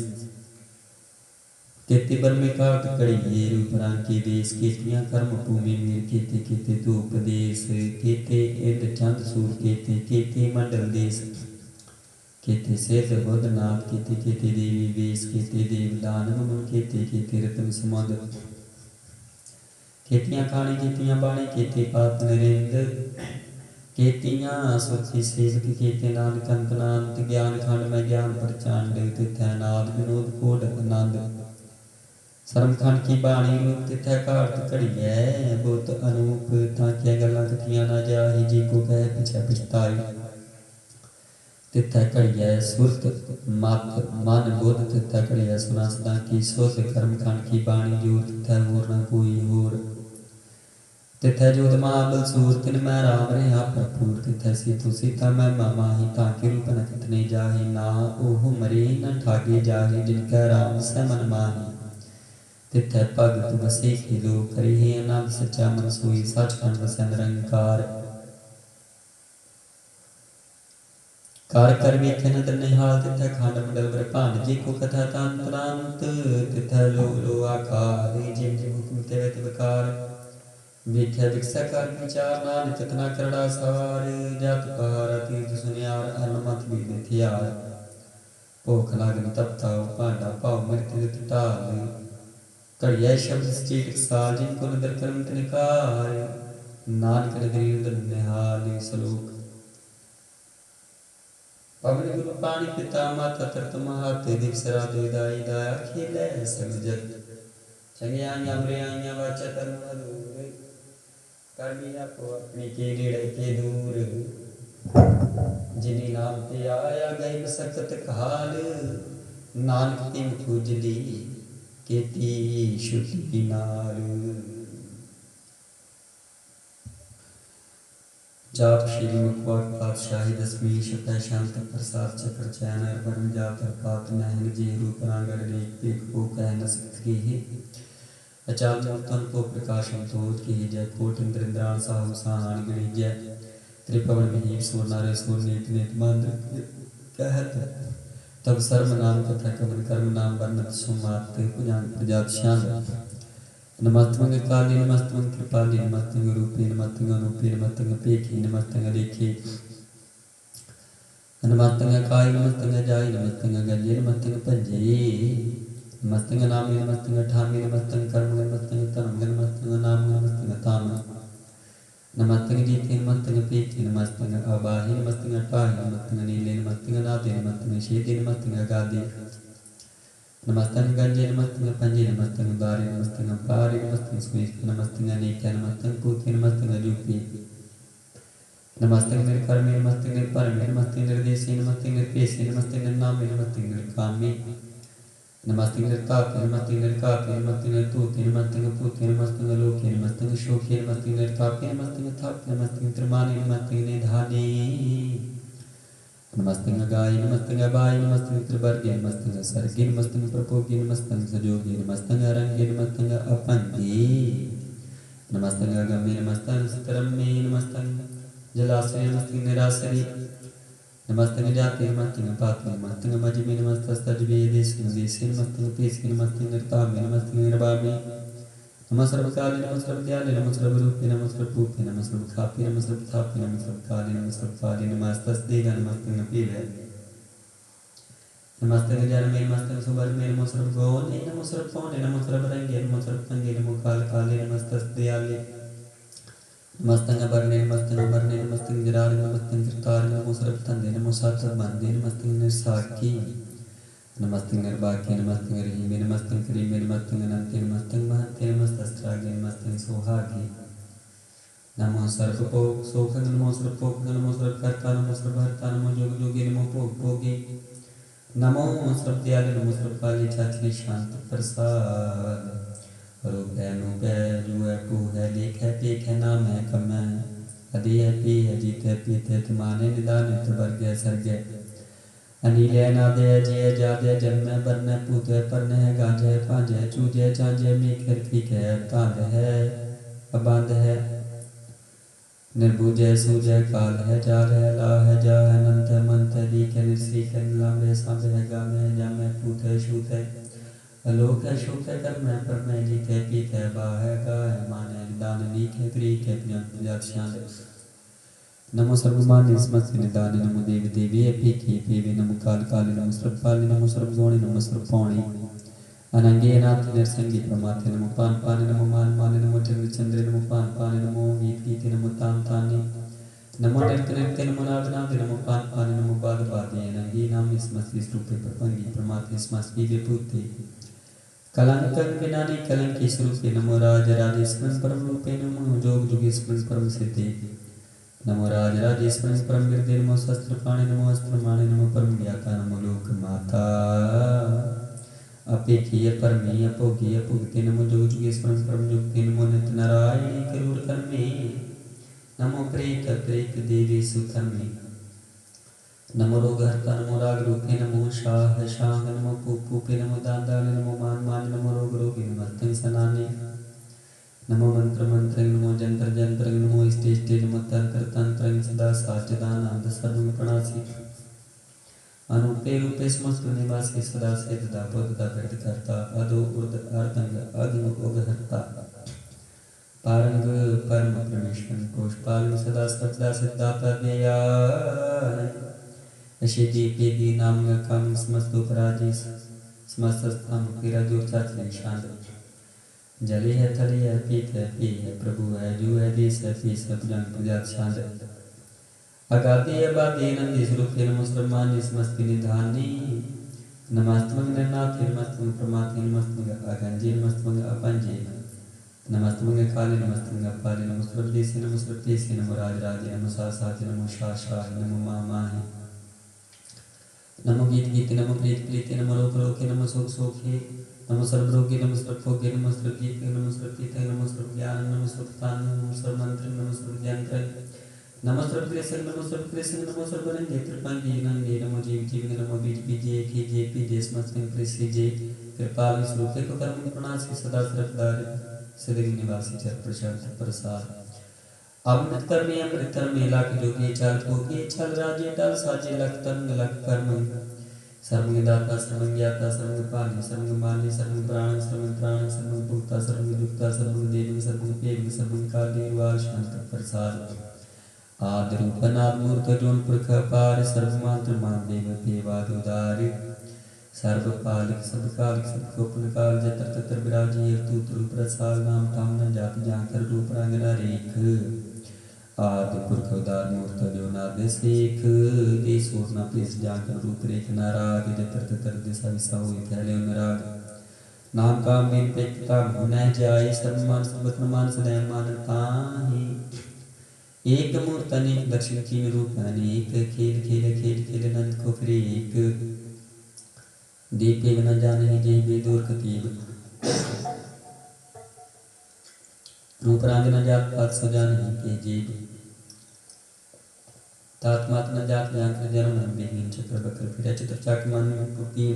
केते बर्मे काट कड़ी रूप रंग के देश केतियां कर्म भूमि मीर केते केते तो उपदेश केते इंद चंद सूर केते केते मंडल देश केते सेत बुद्ध नाथ केते केते देवी वेश केते देव दानव मन केते केते रत्न समुद्र केतियां खानी केतियां बाणी केते पात नरेंद्र केतियां सुखी सेवक केते नानक अंतनांत ज्ञान खंड में ज्ञान प्रचंड तिथै नाद विनोद कोड आनंद सरमखंड की बाणी रूप तिथै घाट घड़ियै बुत अनूप ताकिया गल्लां कथियां ना जाहि जी को कह पिछै पछताई तिथै घड़ियै सुरत मत मन बुद्ध तिथै घड़ियै सुना सदा की सोत कर्मखंड की बाणी जोर तिथै होर न कोई होर तिथै जोत महाबल सूर तिन मैं राम रहा भरपूर तिथै सीतु सीता मैं माही ताकि रूप न कितने जाहि ना ओह मरे न ठागे जाहि जिनका राम सै मन माही तिथै भगत बसे खिलो करी आनंद सच्चा मन सोई सचखंड बसै निरंकार कार कर वेखे नदर निहाल तिथै खंड मंडल वर भांड जी को कथा तंत्रांत तिथै लो लो आकार जिम जिम हुक्म तेवे तिवकार वेख्या विकसा कर विचार नानक कितना करड़ा सार जत पहारा तीर्थ सुनियार अनमत बीले थियार भूख लागन तपता भांडा भाव मृत ढाल घड़िया शब्द स्टेट साल जिनको नदर कर्म तनिकार नानक नगरी उदर निहाल सलोक पवन गुरु पानी पिता माता तरत महात दिवसरा दुदाई दाया खेले सब जग चंगियां अमरियां वाचा तन दूर कर्मी आपो अपनी के रीढ़ के दूर जिनी नाम ते आया गई मसकत काल नानक तिम खुजली केती शुद्धि नाल जाप श्री मुखवाक पातशाही दसवीं शतः शांत प्रसाद चक्र चैन परम जाप पात नहन जी रूप रांगड़ रेख पेख को कह न सकती है अचाल मूर्तन को प्रकाशम तोज की जय कोट इंद्राण साहु सहान गणी जय त्रिपवन विहीप सोनारे सोर नीत नीत मंत्र कहत तब सर्व नाम कथा कवन कर्म नाम वर्णत सुमात पुजान प्रजात शांत नमस्तंग काली नमस्तंग कृपाली नमस्तंग रूपी नमस्तंग अनूपी नमस्तंग पेखी नमस्तंग लेखी नमस्तंग काय नमस्तंग जाय नमस्तंग गंजे नमस्तंग पंजे नमस्तंग नामे नमस्तंग ठामे नमस्तंग कर्म नमस्तंग तम नमस्तंग नाम नमस्तंग ताम नमस्तंग जीते नमस्तंग पीते नमस्तंग अबाहि नमस्तंग टाहि नमस्तंग नीले नमस्तंग नादे नमस्तंग शीते नमस्तंग गादे नमस्तंग गंजे नमस्तंग पंजे नमस्तंग बारे नमस्तंग पारे नमस्तंग स्वेष्ट नमस्तंग अनेक नमस्तंग पूते नमस्तंग रूपी नमस्तंग निर्कर्मे नमस्तंग निर्परमे नमस्तंग निर्देशे नमस्तंग निर्पेशे नमस्तंग निर्नामे नमस्तंग निर्कामे नमस्तंग निर्तापे नमस्तंग निर्कापे नमस्तंग निर्तूते नमस्तंग पूते नमस्तंग लोके नमस्तंग शोके नमस्तंग निर्तापे नमस्तंग थापे नमस्तंग त्रिमाने नमस्तंग निधाने नमस्तंग गाय नमस्तंग बाय नमस्तंग त्रिवर्गे नमस्तंग सर्गे नमस्तंग प्रपोगे नमस्तंग सजोगे नमस्तंग अरंगे नमस्तंग अपंगे नमस्तंग गम्ये नमस्तंग स्तरम्ये नमस्तंग जलाशय नमस्तंग निराशरी नमस्तंग जाते नमस्तंग पाते नमस्तंग मजमे नमस्तस्तजवे देशे देशे नमस्तंग पेशे नमस्तंग निर्तामे नमस्तंग निर्वामे नमः सर्वकाले नमः सर्वदयाले नमः सर्वरूपे नमः सर्वभूते नमः सर्वखापे नमः सर्वथापे नमः सर्वकाले नमः सर्वकाले नमस्तस्ते नमस्तंग पीवे नमस्तंग जन्मे नमस्तंग सुवर्णे नमः सर्वगौणे नमः सर्वपौने नमः सर्वरंगे नमः सर्वपंगे नमः काले नमस्तस्ते आले नमस्तंग वर्णे नमस्तंग वर्णे नमस्तंग जरारे नमस्तंग कृतारे नमः सर्वतंदे नमः सातबंदे नमस्तंग निर्साकी नमस्तंग निर्भाग्य नमस्तंग रहीमे नमस्तंग करीमे नमस्तंग अनंते नमस्तंग महंते नमस्तस्त्रागे नमस्तंग सोहागे नमो सर्वभोग सोखंग नमो सर्वभोग नमो सर्वकर्ता नमो सर्वहर्ता नमो जोग जोगे नमो भोग भोगे नमो सर्वदयालु नमो सर्वकाले चाचने शांत प्रसाद रूप है नूप है जो है पू है लेख है पेख है नाम है कम है अदे है पी है जीत है पीत है तुम्हारे निदान है त्रिवर्ग है सर्ग है अनिल है नादे है जय जादे जन्म है बरन है पूत है पर्ण है गांज है पांज है चूज है चांज है मीख है फीक है तांद है अबांध है निर्भुज है सूज है काल है जार है ला है जा है नंत है मंत है लीक है निर्सीक है नीलाम है सांब है गाम है जाम है पूत है शूत है अलोक है शोक है कर्म है परम है जीत है पीत है बा है गा है मान है निदान है नीक है क्रीक है प्रजात शांत नमो सर्वमान्य स्मृति निदान नमो देवी देवी पीकी पीवी नमो काल काले नमो सर्वपाले नमो सर्वगुणे नमो सर्वपौणे अनंगे नाथ नरसंगी प्रमाथे नमो पान पाने नमो मान माने नमो चंद्र चंद्र नमो पान पाने नमो वीत वीते नमो तान ताने नमो नृत्य नृत्य नमो नाद नादे नमो पान पाने नमो बाद बादे अनंगे नाम स्मृति रूपे प्रपंगी प्रमाथे स्मृति विभूते कलंकन विनानी कलंकी स्वरूपे नमो राज राजेश्वर परम रूपे नमो जोग जुगेश्वर परम सिद्धि नमो राज राजेश्वर परम गिरदे नमो शस्त्र पाणे नमो अस्त्र माणे नमो परम ज्ञाता नमो लोक माता अपेखीय परमेय अपोगीय पुगते नमो जोग जुगेश्वर परम जुगते नमो नित्य नारायणी करूर कर्मे नमो प्रेत प्रेत देवी सुधर्मे नमो रोग हरता नमो राग रूपे नमो शाह शाह नमो पूपे नमो दान दान नमो मान मान नमो रोग रोगी नमस्तंग सनाने नमो मंत्र मंत्र नमो जंत्र जंत्र नमो स्टे स्टे नमो तंत्र तंत्र सदा साचदानंद सर्व प्रणासी अनुपे रूपे समस्त निवासी सदा सेदा पददा भेद करता अदो उर्द अर्धंग अग्न उग हरता पारंग परम परमेश्वर पुष्पाल सदा सदा सिद्धाता देया अशेदी पेदी नाम कम समस्त पराजिस समस्त स्तंभ पीरा जो चाचने शांत जले है थले है पीत है पी है प्रभु है जो है देश है पीस है प्रजन प्रजात शांत अगाधे अबाधे नंदी स्वरूपे नमो सर्वमान्य समस्त निधानी नमस्तमंग निर्नाथे नमस्तमंग प्रमाथे नमस्तमंग अगंजे नमस्तमंग अपंजे नमस्तमंग काले नमस्तमंग अपाले नमो सर्वदेशे नमो सर्वदेशे नमो राज राजे नमो सासाते नमो शाह शाह नमो मामाहे नमो गीत गीते नमो प्रीत प्रीते नमो लोक लोके नमो सुख सोखे नमो सर्वरोगे नमो सर्वभोगे नमो सर्वगीते नमो सर्वतीते नमो सर्वज्ञान नमो सर्वतान नमो सर्वमंत्र नमो सर्वज्ञानत्र नमो सर्वकृष्ण नमो सर्वकृष्ण नमो सर्वरंगे त्रिपंगी नंगे नमो जीव जीव नमो बीज बीजे के जे पी जे समस्तंग कृष्ण जे कृपाल स्वरूपे को कर्म प्रणासी सदा सर्वदार सदैव निवासी चर प्रशांत प्रसाद अमृत कर्मे अमृत में लाख जोगे चाल भोगे चल राजे डाल साजे लख तंग लख कर्म सर्व दाता सर्व ज्ञाता सर्व पानी सर्व मानी सर्व प्राण सर्व भूता सर्व युक्ता सर्व देवी सर्व पेव सर्व काले वाल शांत प्रसाद आदि रूप नाद मूर्त जोन पुरख अपार सर्वमात्र मान देव देवाद उदार सर्व पालिक सब कालिक सब गोपन काल जत्र तत्र विराजी तू रूप रसाल नाम ठाम न जाति जाकर रूप रंग न रेख आदि पुरख उदार मूर्त जो नाद सेख दे सूर न पेश जाकर रूप रेख नाराग जत्र तत्र दिशा विसा हुई फैले नराग नाम काम बिन पेखता न जाय सर्वमान सर्वत्र मान सदैव मानता ही एक मूर्त अनेक दर्शन कीन रूप अनेक खेल खेल खेल खेल नंद को फिर एक दीपे न जाने जय बेदूर कतीब रूप रांग न जात पात सो जाने के जीव तात मात न जात जाकर जन्म न बेहीन चक्र बकर फिर चतुर चाक मन पुटी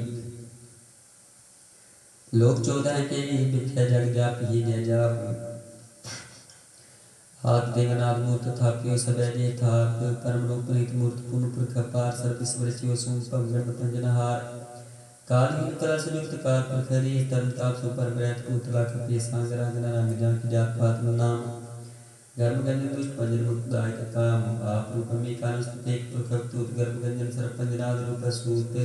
लोक 14 के विख्या जग जाप ही जय जाप हाथ देवनाथ मूर्त थाप्यो सबे जे थाप परम रूप नित मूर्त पूर्ण पुरख अपार सर्व ईश्वर शिव सुम गण पंजनहार काली कला संयुक्त कार प्रखरी तन ताप सो पर ब्रैत पुतला कपि सांग रंग रंग जान की जात पात नाम गर्भ गंजन दुष्ट पंजन मुक्त दायक काम आप रूप में कान स्तुतेक पुरख तूत गर्भ गंजन सर्प पंजनाद रूप सूत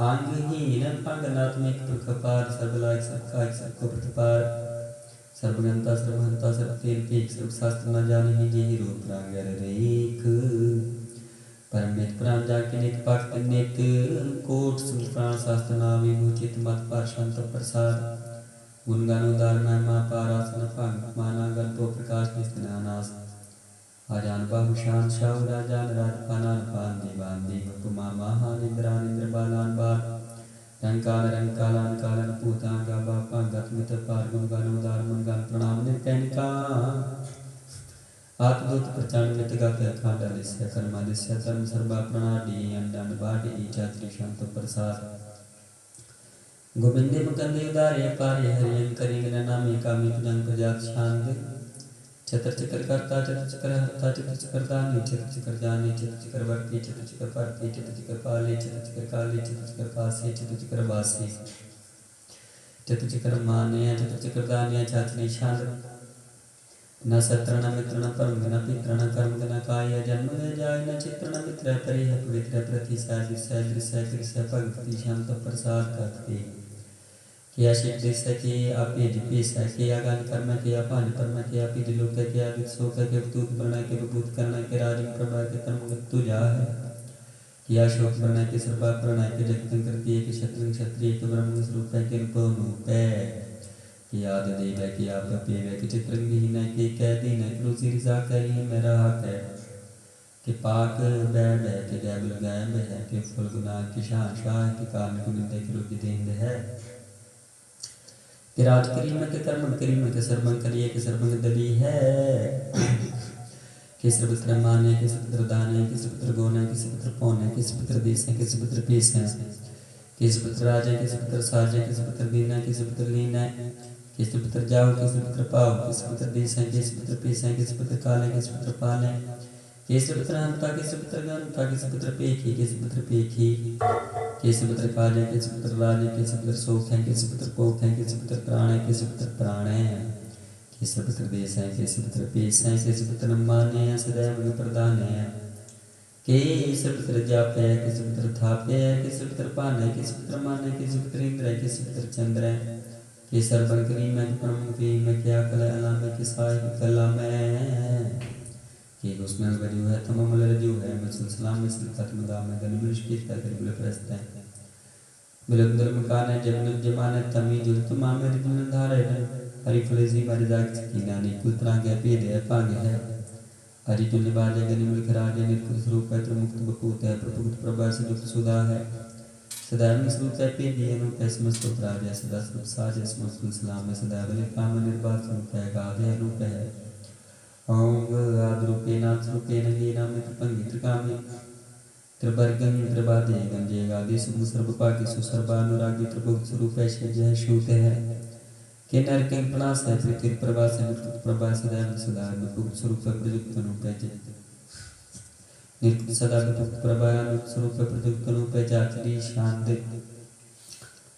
आंगहीन पांगनात्मिक पुरख अपार सर्वलायक सबकायक सबको प्रतिपार सर्वगंता सर्वहंता सर्वतेन सर्वशास्त्र न जाने ही जे रूप रांगर रेख परमित प्राण जाके नित पाठ नित कोट सुख प्राण शास्त्र नामी भूचित मत पर शांत प्रसाद गुणगान उदार महिमा पारासन पंग माना गल्पो प्रकाश निस्तनानास आजान बाहु शान शाहु राजान राजपानान पान दीवान देव उपमा महान इंद्रान इंद्र बालान बाल रंकालन कालन पूतांगा बापा गतमित पार गुणगान उदार मुनगान प्रणाम नित्यनिका आत्मदूत प्रचंड मित गत खांडलिस्य कर्मलिस्य कर्म सर्वा प्रणाडी अंडन बाडी चात्री शांत प्रसाद गोविंदे मुकंदे उदारे पारे हरियं करेंगे नामे कामी तुजंग प्रजात शांत चतर चकर करता चतर चकर हरता चतर चकर दानी चतर चकर जाने चतर चकर वर्ती चतर चकर परती चतर चकर पाले चतर चकर काले चतर चकर पासे चतर चकर वासे चतर चकर माने चतर चकर दानिया चाचनी शांत न सत्र न मित्र न परम न पित्र न कर्म न काय जन्म ले जाय न चित्र न मित्र परिह पवित्र प्रति सादृश्य दृश्य कृष्य भक्ति शांत प्रसाद करते किया शिक्षित सके आपे जिपे सके आगान कर्म के अपान कर्म के आपे दिलोक के आदित सो के भूत प्रणय के भूत करना के राज प्रभा के कर्म गत्तु जा है किया शोक प्रणय के सर्वा प्रणय के जगत करती एक क्षत्रिय क्षत्रिय के ब्रह्म स्वरूप के रूप है कि आदि देव के आप पे के चित्र विहीन के कह दिन रुचि रिसा करी मेरा हक है कि पाक बह बह के गैब लगाए है कि फुल गुना की शाह के कारण को निंदा की रूप देंद है कि राज करीम के कर्म करीम के सर्वं करिए के सर्वं दली है कि सर्वत्र माने कि सर्वत्र दाने कि सर्वत्र गोने कि सर्वत्र पौने कि सर्वत्र देश है कि सर्वत्र पेश है कि सर्वत्र राजे कि सर्वत्र साजे कि सर्वत्र दीना कि सर्वत्र लीना कि सर्वत्र जाओ कि सर्वत्र पाओ कि सर्वत्र देश है कि सर्वत्र पेश है कि सर्वत्र काल है कि सर्वत्र पाल है कि सर्वत्र हंता कि सर्वत्र गंता कि सर्वत्र पेखी कि सर्वत्र पेखी कि सर्वत्र काल है कि सर्वत्र राज है कि सर्वत्र शोक है कि सर्वत्र पोख है कि सर्वत्र प्राण है कि सर्वत्र प्राण है कि सर्वत्र देश है कि सर्वत्र पेश है कि सर्वत्र मान्य है सदैव प्रदान है कि सर्वत्र जाप है कि सर्वत्र थाप है कि सर्वत्र पान है कि सर्वत्र मान है कि सर्वत्र इंद्र है कि सर्वत्र चंद्र है कि सर्वं करीम है कि परम करीम है कि अकल अलाम है कि साय कलाम है कि उसमें वजू है तमाम रजू है मसल सलाम मसल खत्म दाम है गन मुश्किल तक बिल प्रस्त है बिलंदर मकान है जमन जमाने तमी जुल तमाम में रिदुन धारे है हरि फलेजी मरजाक सकीना ने कुल तरह के पेद है पाग है हरि तुल्य बाजे गन मुल खराज है निर्कुल स्वरूप है प्रमुक्त बकूत है प्रभुत प्रभा से युक्त सुधा है सदा स्वरूप है पेद है नु पैसमस्त प्राज है सदा स्वरूप साज स्मस्त सलाम है सदा बले काम निर्बाध स्वरूप है गाधे रूप है ओम आद्रूपे नाथरूपे नगे नामे त्रिपंगी त्रिकामे त्रिवर्गं त्रिबाधे गंजे गादे सुख सर्वपाके सुसर्वानुरागी त्रिभुक्त स्वरूप है जय शूत है कि नर के प्रणास है पृथ्वी प्रभास है निर्कुत प्रभा सदा सदा निर्कुत स्वरूप है प्रयुक्त रूप है निर्कुत सदा निर्कुत प्रभा निर्कुत स्वरूप है प्रयुक्त रूप है जाति शांति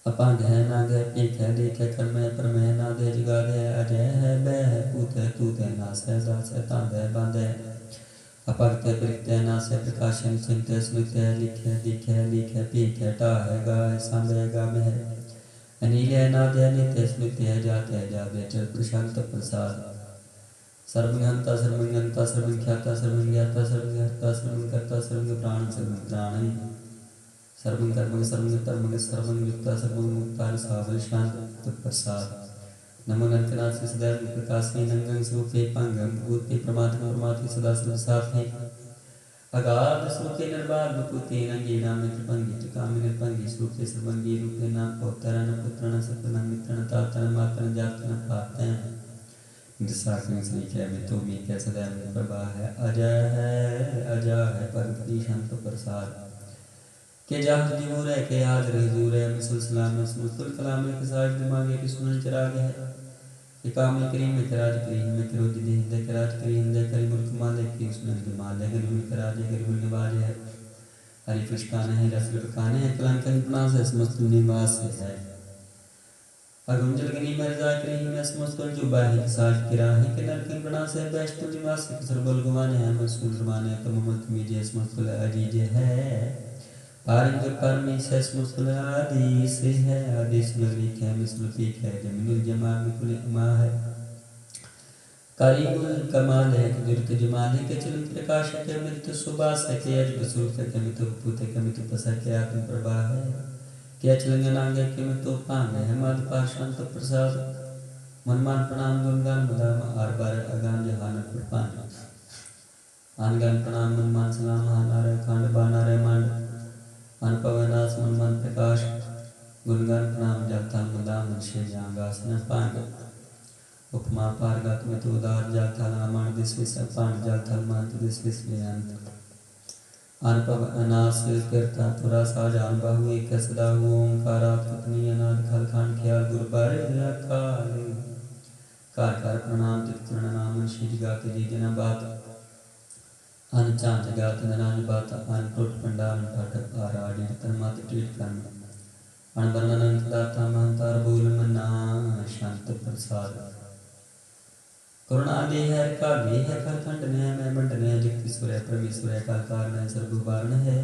अपांग है नाग है पीक है देख है कर्म है परम है नाद है जगाद है अजय है बह है पूत है तूत है नास है दास है तांद है बांध है अपगत परित्य नास्य प्रकाशन चिंत्य स्मृत्य लिख्य दिख्य लिख्य पीख्य टाह गाय सांबय गामह अनिलय नाद्य नित्य स्मृत्य जात्य जाव्य चर प्रशांत प्रसाद सर्वज्ञाता सर्वज्ञाता सर्वख्याता सर्वज्ञाता सर्वज्ञाता सर्वकर्ता सर्व प्राण सर्व प्राणी सर्वं कर्म सर्वं कर्म सर्वं युक्ता सर्वं मुक्ता सावल शांत प्रसाद नमो नरकनाथ सदैव प्रकाशी नंगं स्वरूपे पांगं भूते प्रमात्मा परमात्मा सदा सर्व साथे अगाध स्वरूपे निर्बाध भूते नंगे नाम त्रिपंगी त्रिकामी निर्पंगी स्वरूपे सर्वंगी रूपे नाम पौत्रन पुत्रन सतन मित्रन तातन मातन जातन पातन दिसाकन श्री के में तो मी के सदैव प्रभा है अजय है परमपति शांत प्रसाद के जाह जीवो रह के आज रजूर है मिसल सलाम मुस्तुल कलाम के साज दिमागे के सुनल चराग है कि कामल करीम में कराज करीम में करो जिदे हिंदे कराज करीम हिंदे करी मुल्क माले की सुनल के माले गरीब में कराज गरीब निवाज है हरि कृष्णान है रस लुटकाने है कलंकन प्रणास है समस्त निवास है अगुंजल गनी मरजा करीम में समस्त जुबा है साज किरा है के नरकन प्रणास है बेस्ट निवास है सरबल गुवाने है मसूल रमाने कम मत मीजे समस्त अजीज है पारंग परमेश्वर मुस्कुल आदेश है आदेश नगरी है स्मृति है जमीनुल जमा बिकुल अमा है कारीमुल कमाल है दुर्ग जमाल है के चलन प्रकाश है के मित सुबास है के अज बसुर के मित पुत के मित पसा के आत्म प्रभा है के चलन नांग के मित पांग है मद पार शांत प्रसाद मनमान प्रणाम गुणगान मदाम आर बार अगान जहान प्रपान आनगान प्रणाम मनमान सलाम हानारे खंड बानारे मांड अनपवनास मनमान प्रकाश गुणगान प्रणाम जाता मुदा मुंशे जांगासन पांड उपमा पारगत में तो उदार जाता नामण दिसविस पांड जाता मंत दिसविस अंत अनपवनास करता पुरा साजान बाहु एक सदा ओंकारात पत्नी अनाद खल खान ख्याल गुरबार काल कार प्रणाम तितरण नाम मुंशे जगाते जी जना बात अन चांद जगात ननान बात अन टोट पंडाल पाठक आराडी तन्मात ट्वीट कर्म अन वर्णन दाता महंतार बोल मना शांत प्रसाद करुणा दे है का दे है कर खंड ने मैं बंटने जगति सूर्य परमेश्वर काल कारण सर्व बारण है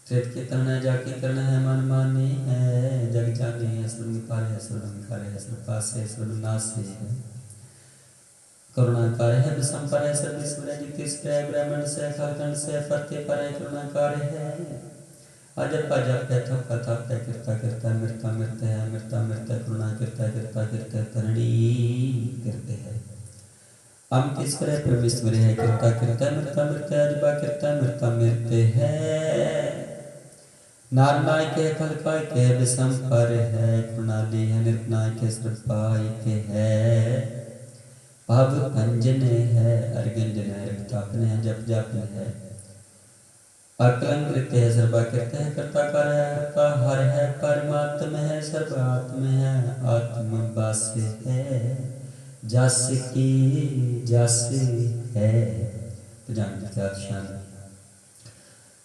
त्रेत के तन जाके करण है मन माने है जग जाने है सर्व पार है सर्व कर है सर्व पास है सर्व नाश है करुणाकार है विसंपर है सर्वेश्वर जितेश्वर ब्राह्मण से खलखंड से फरते पर है करुणाकार है अजब अजब कथा कथा करता करता मृता मृत है मृता मृत करुणा करता करता करता तरणी करते हैं अमृतेश्वर है परमेश्वर है करता करता मृता मृत अजबा करता मृता मृत है नारनायक है खलकाय के विसंपर है करुणाली है निर्नायक है सर्वपाय के है भाव अंजन है अर्गंजन है रक्तापन है जप जापन है अकलंक कृत्य है सर्वा कृत्य है कर्ता कर है हरता हर है परमात्म है सर्वात्म है आत्म वास है जस की जस है तो जान जात शान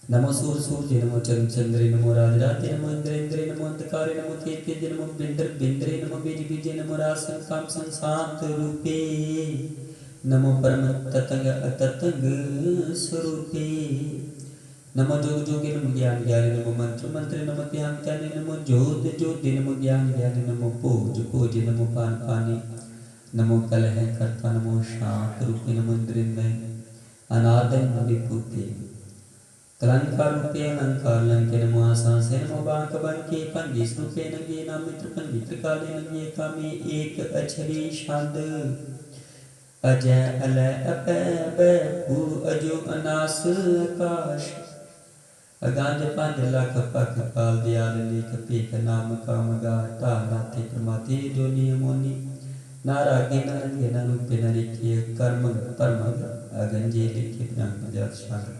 नमो सूर सूर्य नमो चंद्र चंद्रे नमो राज रात्रि नमो इंद्र इंद्रे नमो अंधकारे नमो तेज नमो बिंद्र बिंद्रे नमो बीज बीजे नमो रासन काम संशांत रूपे नमो परम ततंग अततंग स्वरूपे नमो जोग जोगे नमो ज्ञान ज्ञानी नमो मंत्र मंत्र नमो ध्यान ध्यानी नमो ज्योत ज्योति नमो ज्ञान ज्ञानी नमो पूज पूज नमो पान पानी नमो कलह कर्ता नमो शांत रूपे नमो इंद्रिय अनादन विभूति कलंकार रूपे अलंकार लंके नमो आसासे नमो बांक बंके पंगी रूपे नंगे नाम मित्र पंगी त्रिकाले नंगे कामे एक अक्षरी शब्द अजय अलय अपै बहू अजो अनास आकाश अगांज पांच लाख पख पाल दयाल लेख पेख नाम काम गाता नाथे प्रमाते जो नियमोनी नारागे नारंगे नारूपे नरिके कर्म परम अगंजे लिखे प्रंग जात शांग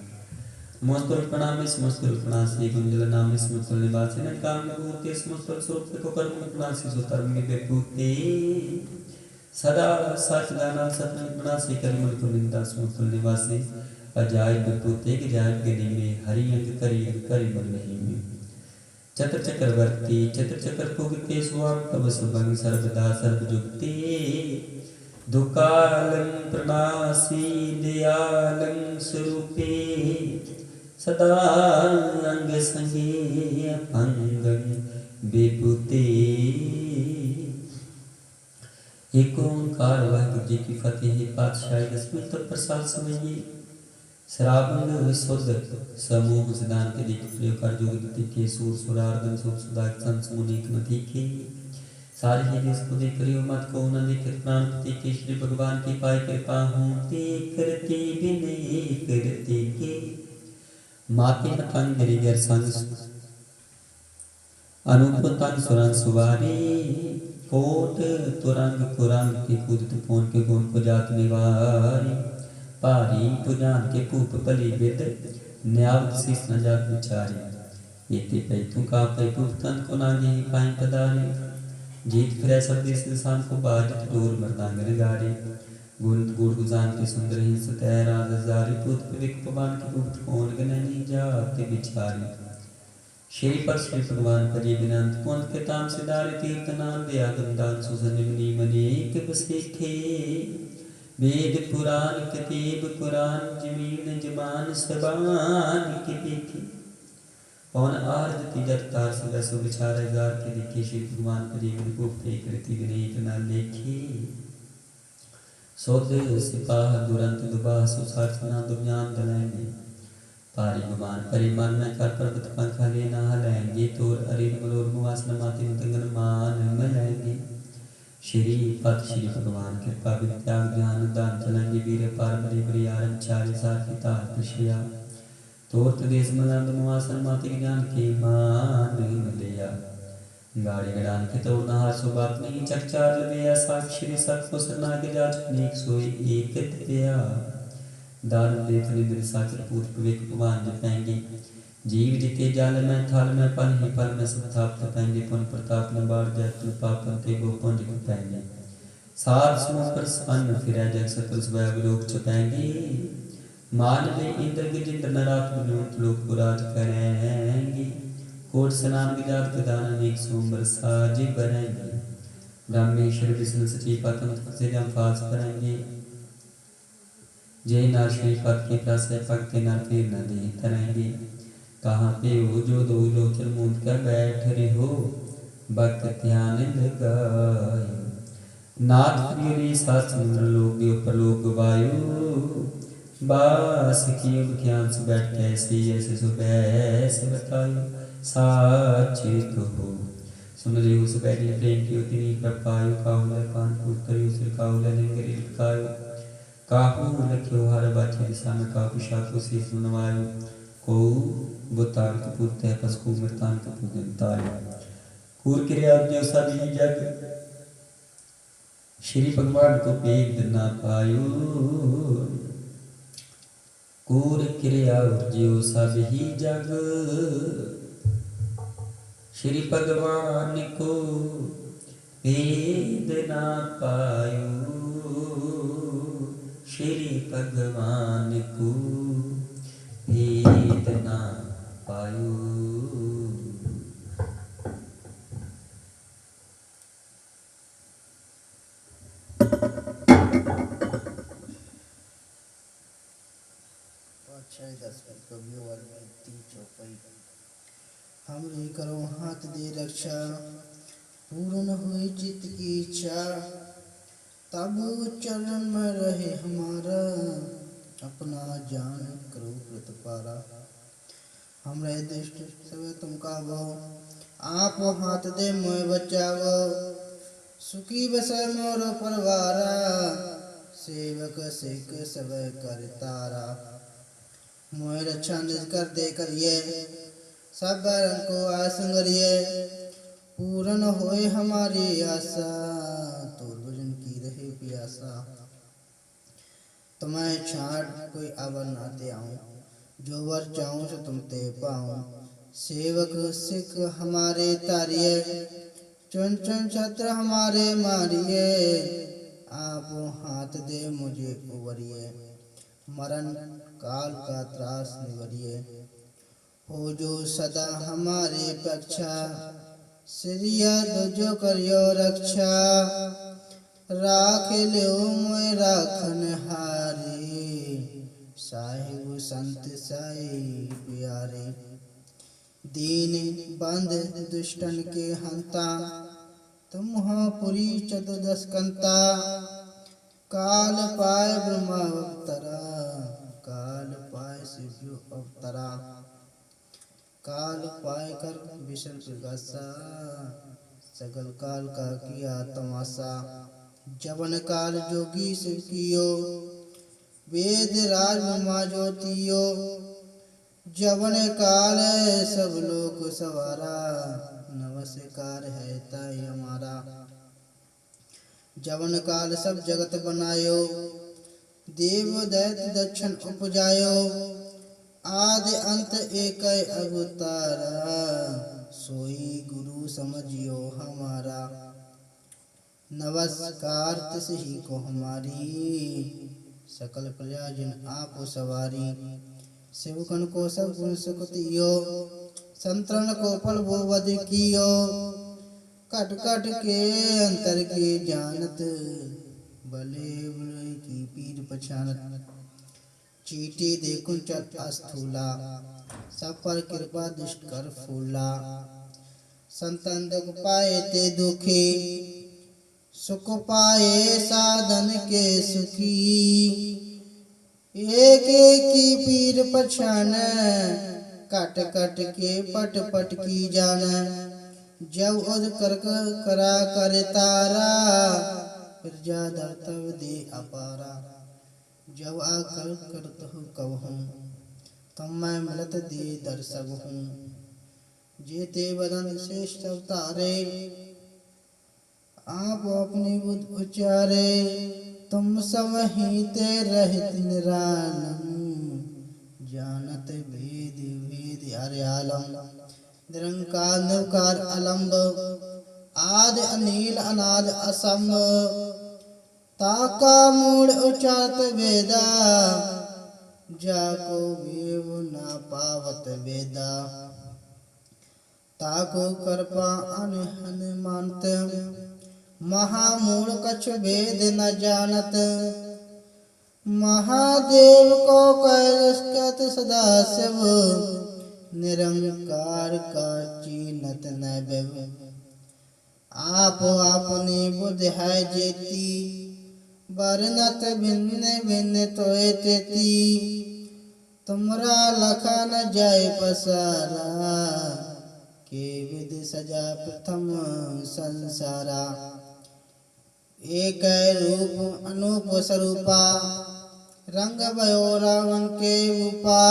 मोस्तुल प्रणाम मोस्तुल प्रणासी गुंजल नाम मोस्तुल निवासी न काम भूते मोस्तुल स्वरूप को कर्म प्रणासी सो कर्म में बेपूते सदा सचदाना सत्य प्रणासी कर्म को निंदा मोस्तुल निवासी अजाय बेपूते के जाय गली में हरि अंग करी मन नहीं में चक्र चक्रवर्ती चक्र चक्र भुगते स्वाम तब सुभंग सर्वदा सर्वजुक्ते दुकालं प्रणासी दयालं स्वरूपे सदा अंग संगे अपंगं विभूते। एक ओंकार वाहिगुरु जी की फतेह। पातशाही दसवीं तो प्रसाद समझिए। शराबंग विशुद्ध समूह सिद्धांत के दिख प्रयोग कर जोग दिखे सूर सुरार्दन सुर सुधा संत मुनिक न दिखे। सारे ही देश को देख रही मत को न देख प्राण के श्री भगवान की पाई कृपा हूँ ते करते बिने करते के माते मतंग गिरिगर संग अनूप तंग सुरंग सुवारी कोट तुरंग कुरंग के कूदत पोन के गुण को जात निवारी पारी पुजान के पूप पली विद न्यावत शीस न जात विचारी इति पैतु का पैतु तन को नागे ही पाई पदारी जीत फिरै सब देश इंसान को बाजत डोर मर्दांगन गारी गुण गुड़ गुजान के सुंदर हिंस तै राज जारी पुत विक पवन के गुप्त कौन गननी जात विचारी श्री पर श्री भगवान परि बिनंत पुंत के ताम सिदारे तीर्थ नाम दया गंदान सुसन मुनि मने के बसेखे वेद पुराण कतीब कुरान जमीन जमान सबान के देखे पवन आर्ज तिजत तार सुबह सो विचारे गार के देखे श्री भगवान परि बिन गुप्त एक रीति विनीत न लेखे सोद सिपाह दुरंत दुबाह सुसार सना दुनियान दलेंगे पारी भगवान परि मन में कर पर्वत पंखा ले ना हलेंगे तोर अरिन मलोर मुआस न माति मतंगन मान मलेंगे श्री पद श्री भगवान कृपा विद्याग ज्ञान दान चलेंगे वीर पार बड़ी बड़ी आरम चारी सार की तार प्रश्रिया तोर प्रदेश मलंद मुआसन माति ज्ञान के मान मलिया गाड़ी गड़ान के तोड़ नहा सो बात नहीं चकचार लबिया साक्षी सत को सरना के जात नेक सोई एक दिया दान देत निद्र साकर पूत विवेक भगवान जपेंगे जीव जिते जाल में थाल में पन ही फल में सब थाप तपेंगे पुन प्रताप न बाढ़ जत पापन ते गो पुंज कपेंगे सार समुद्र अन्न फिरै जग सकल स्वैग लोक चपेंगे मान ले इंद्र गिजिंद्र नरात विनोद लोक पुराज करेंगे कोट सनाम गिजात गदान अनेक सोमबर साजी बरेंगे ब्रह्मेश्वर विष्णु सची पतम से जम फास करेंगे जय नार श्री पद के प्रासे भक्ति नर फिर न दे तरेंगे कहाँ पे हो जो दो लोचन मूंद कर बैठ रहे हो भक्त ध्यान लगायो नाथ प्रिय सात समुद्र लोक के ऊपर लोक वायु बास की ज्ञान से बैठ कैसे ऐसे सुबह से बतायो साचे तो हो सुन रही हो सुबह के प्रेम की होती नहीं कर पायो काहुल कान फूट करियो सिर काहुल निंगरी लटकायो काहू लख्यो हर बाछे दिशा में काहू शाखो से सुनवायो को बुतार के पुत्र है पस को मृतान के पूजन तायो कूर क्रिया जो सभी जग श्री भगवान को भेद ना पायो कूर क्रिया जो सभी जग श्री भगवान को भेद ना पायो श्री भगवान को भेद ना पायो। हमरे करो हाथ दे रक्षा पूर्ण हुई चित्त की इच्छा तब चरण में रहे हमारा अपना जान करो प्रतिपारा हमरे दुष्ट सब तुम काबो आप हाथ दे मोह बचावो सुखी बसे मोर परवारा सेवक सिख सब कर तारा मोह रक्षा निज कर दे करिए सब को आसंगरिए पूर्ण होए हमारी आशा तो भजन की रहे प्यासा तुम्हें छाड़ कोई अवर नाते आऊं जो वर चाहूं सो तुम ते पाऊं सेवक सिख हमारे तारिये चुन चुन छत्र हमारे मारिए आप हाथ दे मुझे उबरिए मरण काल का त्रास निवरिए हो जो सदा हमारे पक्षा श्रिया जो करियो रक्षा राख ल्यो मैं राखन हारे, साहिब संत साई प्यारे। दीन बंद दुष्टन के हंता, तुम हो पुरी चतुर्दश कंता। काल पाए ब्रह्मा अवतरा, काल पाए शिव अवतरा। काल पाए कर विषम प्रगासा, सकल काल का किया तमाशा। जवन काल जोगी शिव कियो, वेद राज ब्रह्मा ज्योतियो। जवन काल सब लोक सवारा, नमस्कार है ताई हमारा। जवन काल सब जगत बनायो, देव दैत्य दक्षिण उपजायो। आदि अंत एक अवतारा, सोई गुरु समझियो हमारा। नमस्कार तिस ही को हमारी, सकल प्रजा जिन आप सवारी। सेवकन को सब गुण सुखतियो, संतरण को पल वो वध कियो। कट कट के अंतर के जानत, भले बुरे की पीर पछानत। चीटी देखुन चत अस्थूला, सब पर कृपा दुष्ट कर फूला। संतन दुख पाए ते दुखी, सुख पाए साधन के सुखी। एक एक की पीर पछान, कट कट के पट पट की जान। जब उद कर करा करे तारा, प्रजा धर्तव दे अपारा। जब आकर करत हूँ कबहूँ, तब मैं मिलत दे दर्शब हूँ। जेते बदन श्रेष्ठ अवतारे, आप अपनी बुद्ध उच्चारे। तुम सब ही ते रहत निरालम, जानत भेद भेद अर्यालम। निरंकार निर्विकार अलंब, आदि अनिल अनाद असंभ। ताका मूल उचारत वेदा, जाको वेव ना पावत वेदा। ताको कृपा अनहन मानत, महामूल कछ भेद न जानत। महादेव को कहत सदा शिव, निरंकार का चीनत न बेव। आप अपनी बुद्ध है जेती, बरनत भिन्न भिन्न तोय तेती। तुमरा लखा न जाय पसारा, के विद सजा प्रथम संसारा। एक रूप अनूप स्वरूपा, रंग भयो रावण के रूपा।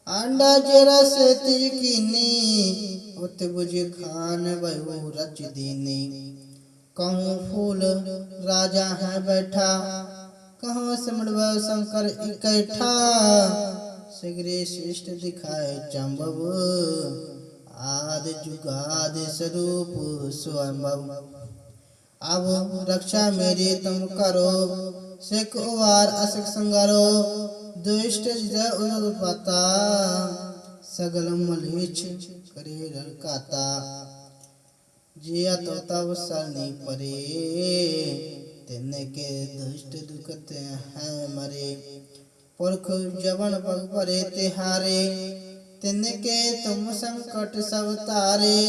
अंडा जरस तिजकिनी, उत बुझ खान भयो रच दीनी। कहूँ फूल राजा है बैठा, कहूँ सिमर शंकर इकट्ठा। शीघ्र श्रेष्ठ दिखाए चंबव, आदि जुगादि स्वरूप स्वयंभव। अब रक्षा मेरी तुम करो, सिख वार असिक संगरो। दुष्ट पता, सगल मलेच्छ करे रड़काता। जिया तो तब सरनी परे, तिनके दुष्ट दुखते हैं मरे। पुरख जवन पग परे तिहारे, तिनके तुम संकट सब तारे।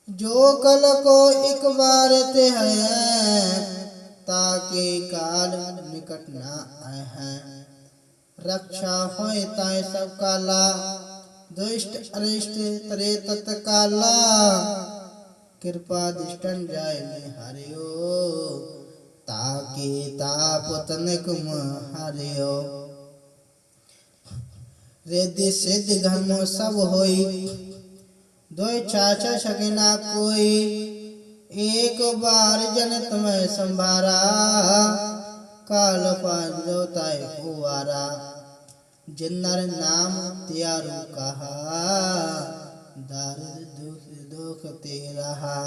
जो कल को एक बार ते हैं, ताके काल निकट न आए हैं। रक्षा होए ताए सब काला, दुष्ट अरिष्ट तरे तत्काला। कृपा दुष्टन जाय में हरियो, ताके ताप तनिक हरियो। रिद्धि सिद्धि धर्म सब होई, दो चाचा सकिना कोई। एक बार जनत में संभारा, काल पार जोताय कुवारा। जिन्नर नाम त्यारू कहा, दारुद दुख दुख ते रहा।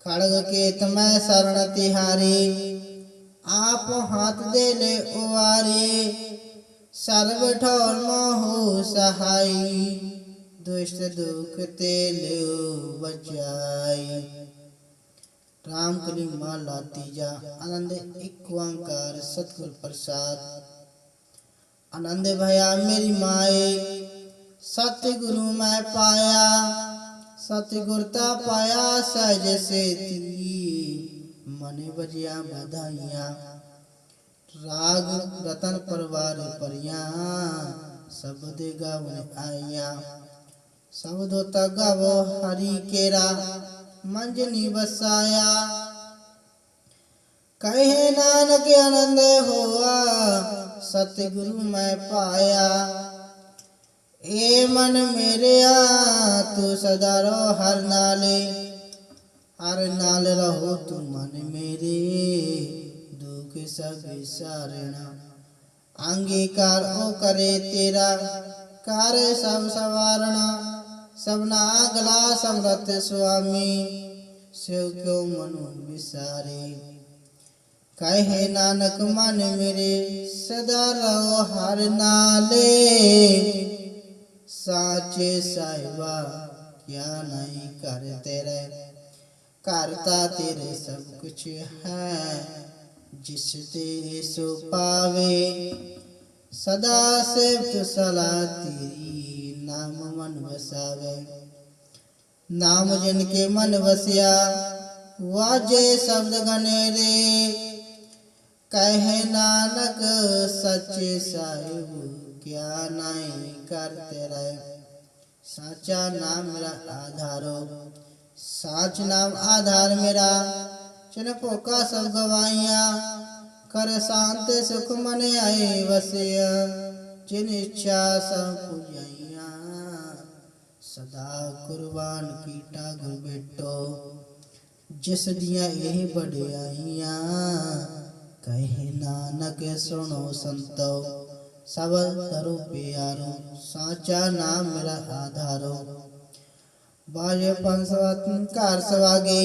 खड़ग के तमय शरण तिहारी, आप हाथ दे ले उवारी। सर्व ठोर मोहु सहाई, दुष्ट दुख ते लो बचाई। राम कली माला तीजा। आनंद एक ओंकार सतगुर प्रसाद। आनंद भया मेरी माए सतगुरु मैं पाया। सतगुरता पाया सहज से मन बजिया बधाइया। राग रतन परवार परिया शब्द गावन आइया। शब्द गावो हरि केरा मंजनी बसाया। कहे नानक आनंद होआ सतगुरु मैं पाया। ए मन मेरेया तू सदा रहो हर नाले। हर नाल रहो तू मन मेरे दुख सब सारना। अंगीकार ओ करे तेरा कार्य सब सवारना। सबना गला समरथ स्वामी शिव क्यों मनु विसारे। कहे नानक मन मेरे सदा रहो हर नाले। साचे साहिबा क्या नहीं कर तेरे। करता तेरे सब कुछ है जिस ते सो पावे। सदा सेवक सलाह तेरी नाम मन बसावे। नाम जिनके मन बसिया वाजे शब्द गनेरे। कहे नानक सच्चे साहिब क्या नहीं करते रहे। साचा नाम मेरा आधारो। साच नाम आधार मेरा। चिन पोका सब गवाइया। कर शांत सुख मन आए वसिया। जिन इच्छा सब पूजाइया। सदा कुर्बान कीटा गुर बेटो। जिस दिया यही बड़ियाइया। कहे नानक सुनो संतो सब धरो प्यारो। साचा नाम मेरा आधारो। बाजे पंचवतन कार सवागे।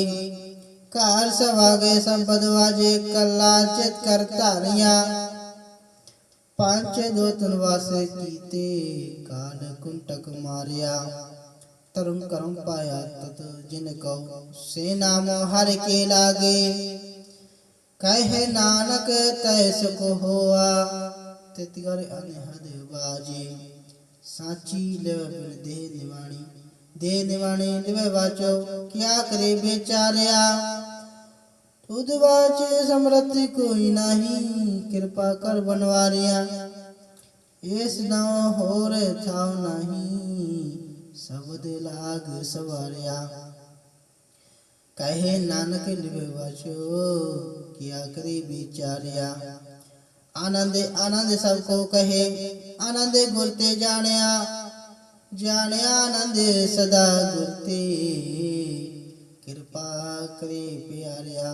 कार सवागे संपद वाजे कल्ला चित कर तारिया। पांच दो तनवासे कीते काल कुंटक मारिया। तरुण करम पाया तत जिन को से नाम हर के लागे। कहे नानक तय सुख होआ तितगर अनहद बाजे। साची लेव बिन दे निवाणी। दे निवाणी लिवे वाचो क्या करे बेचारिया। तुद वाचे समृद्धि कोई नहीं कृपा कर बनवारिया। इस नाव होर थाव नहीं शब्द लाग सवारिया। कहे नानक लिवे वाचो क्या करे बेचारिया। आनंद आनंद सबको कहे आनंद गुरते जानिया। जानिया आनंद सदा गुरते कृपा करे प्यारिया।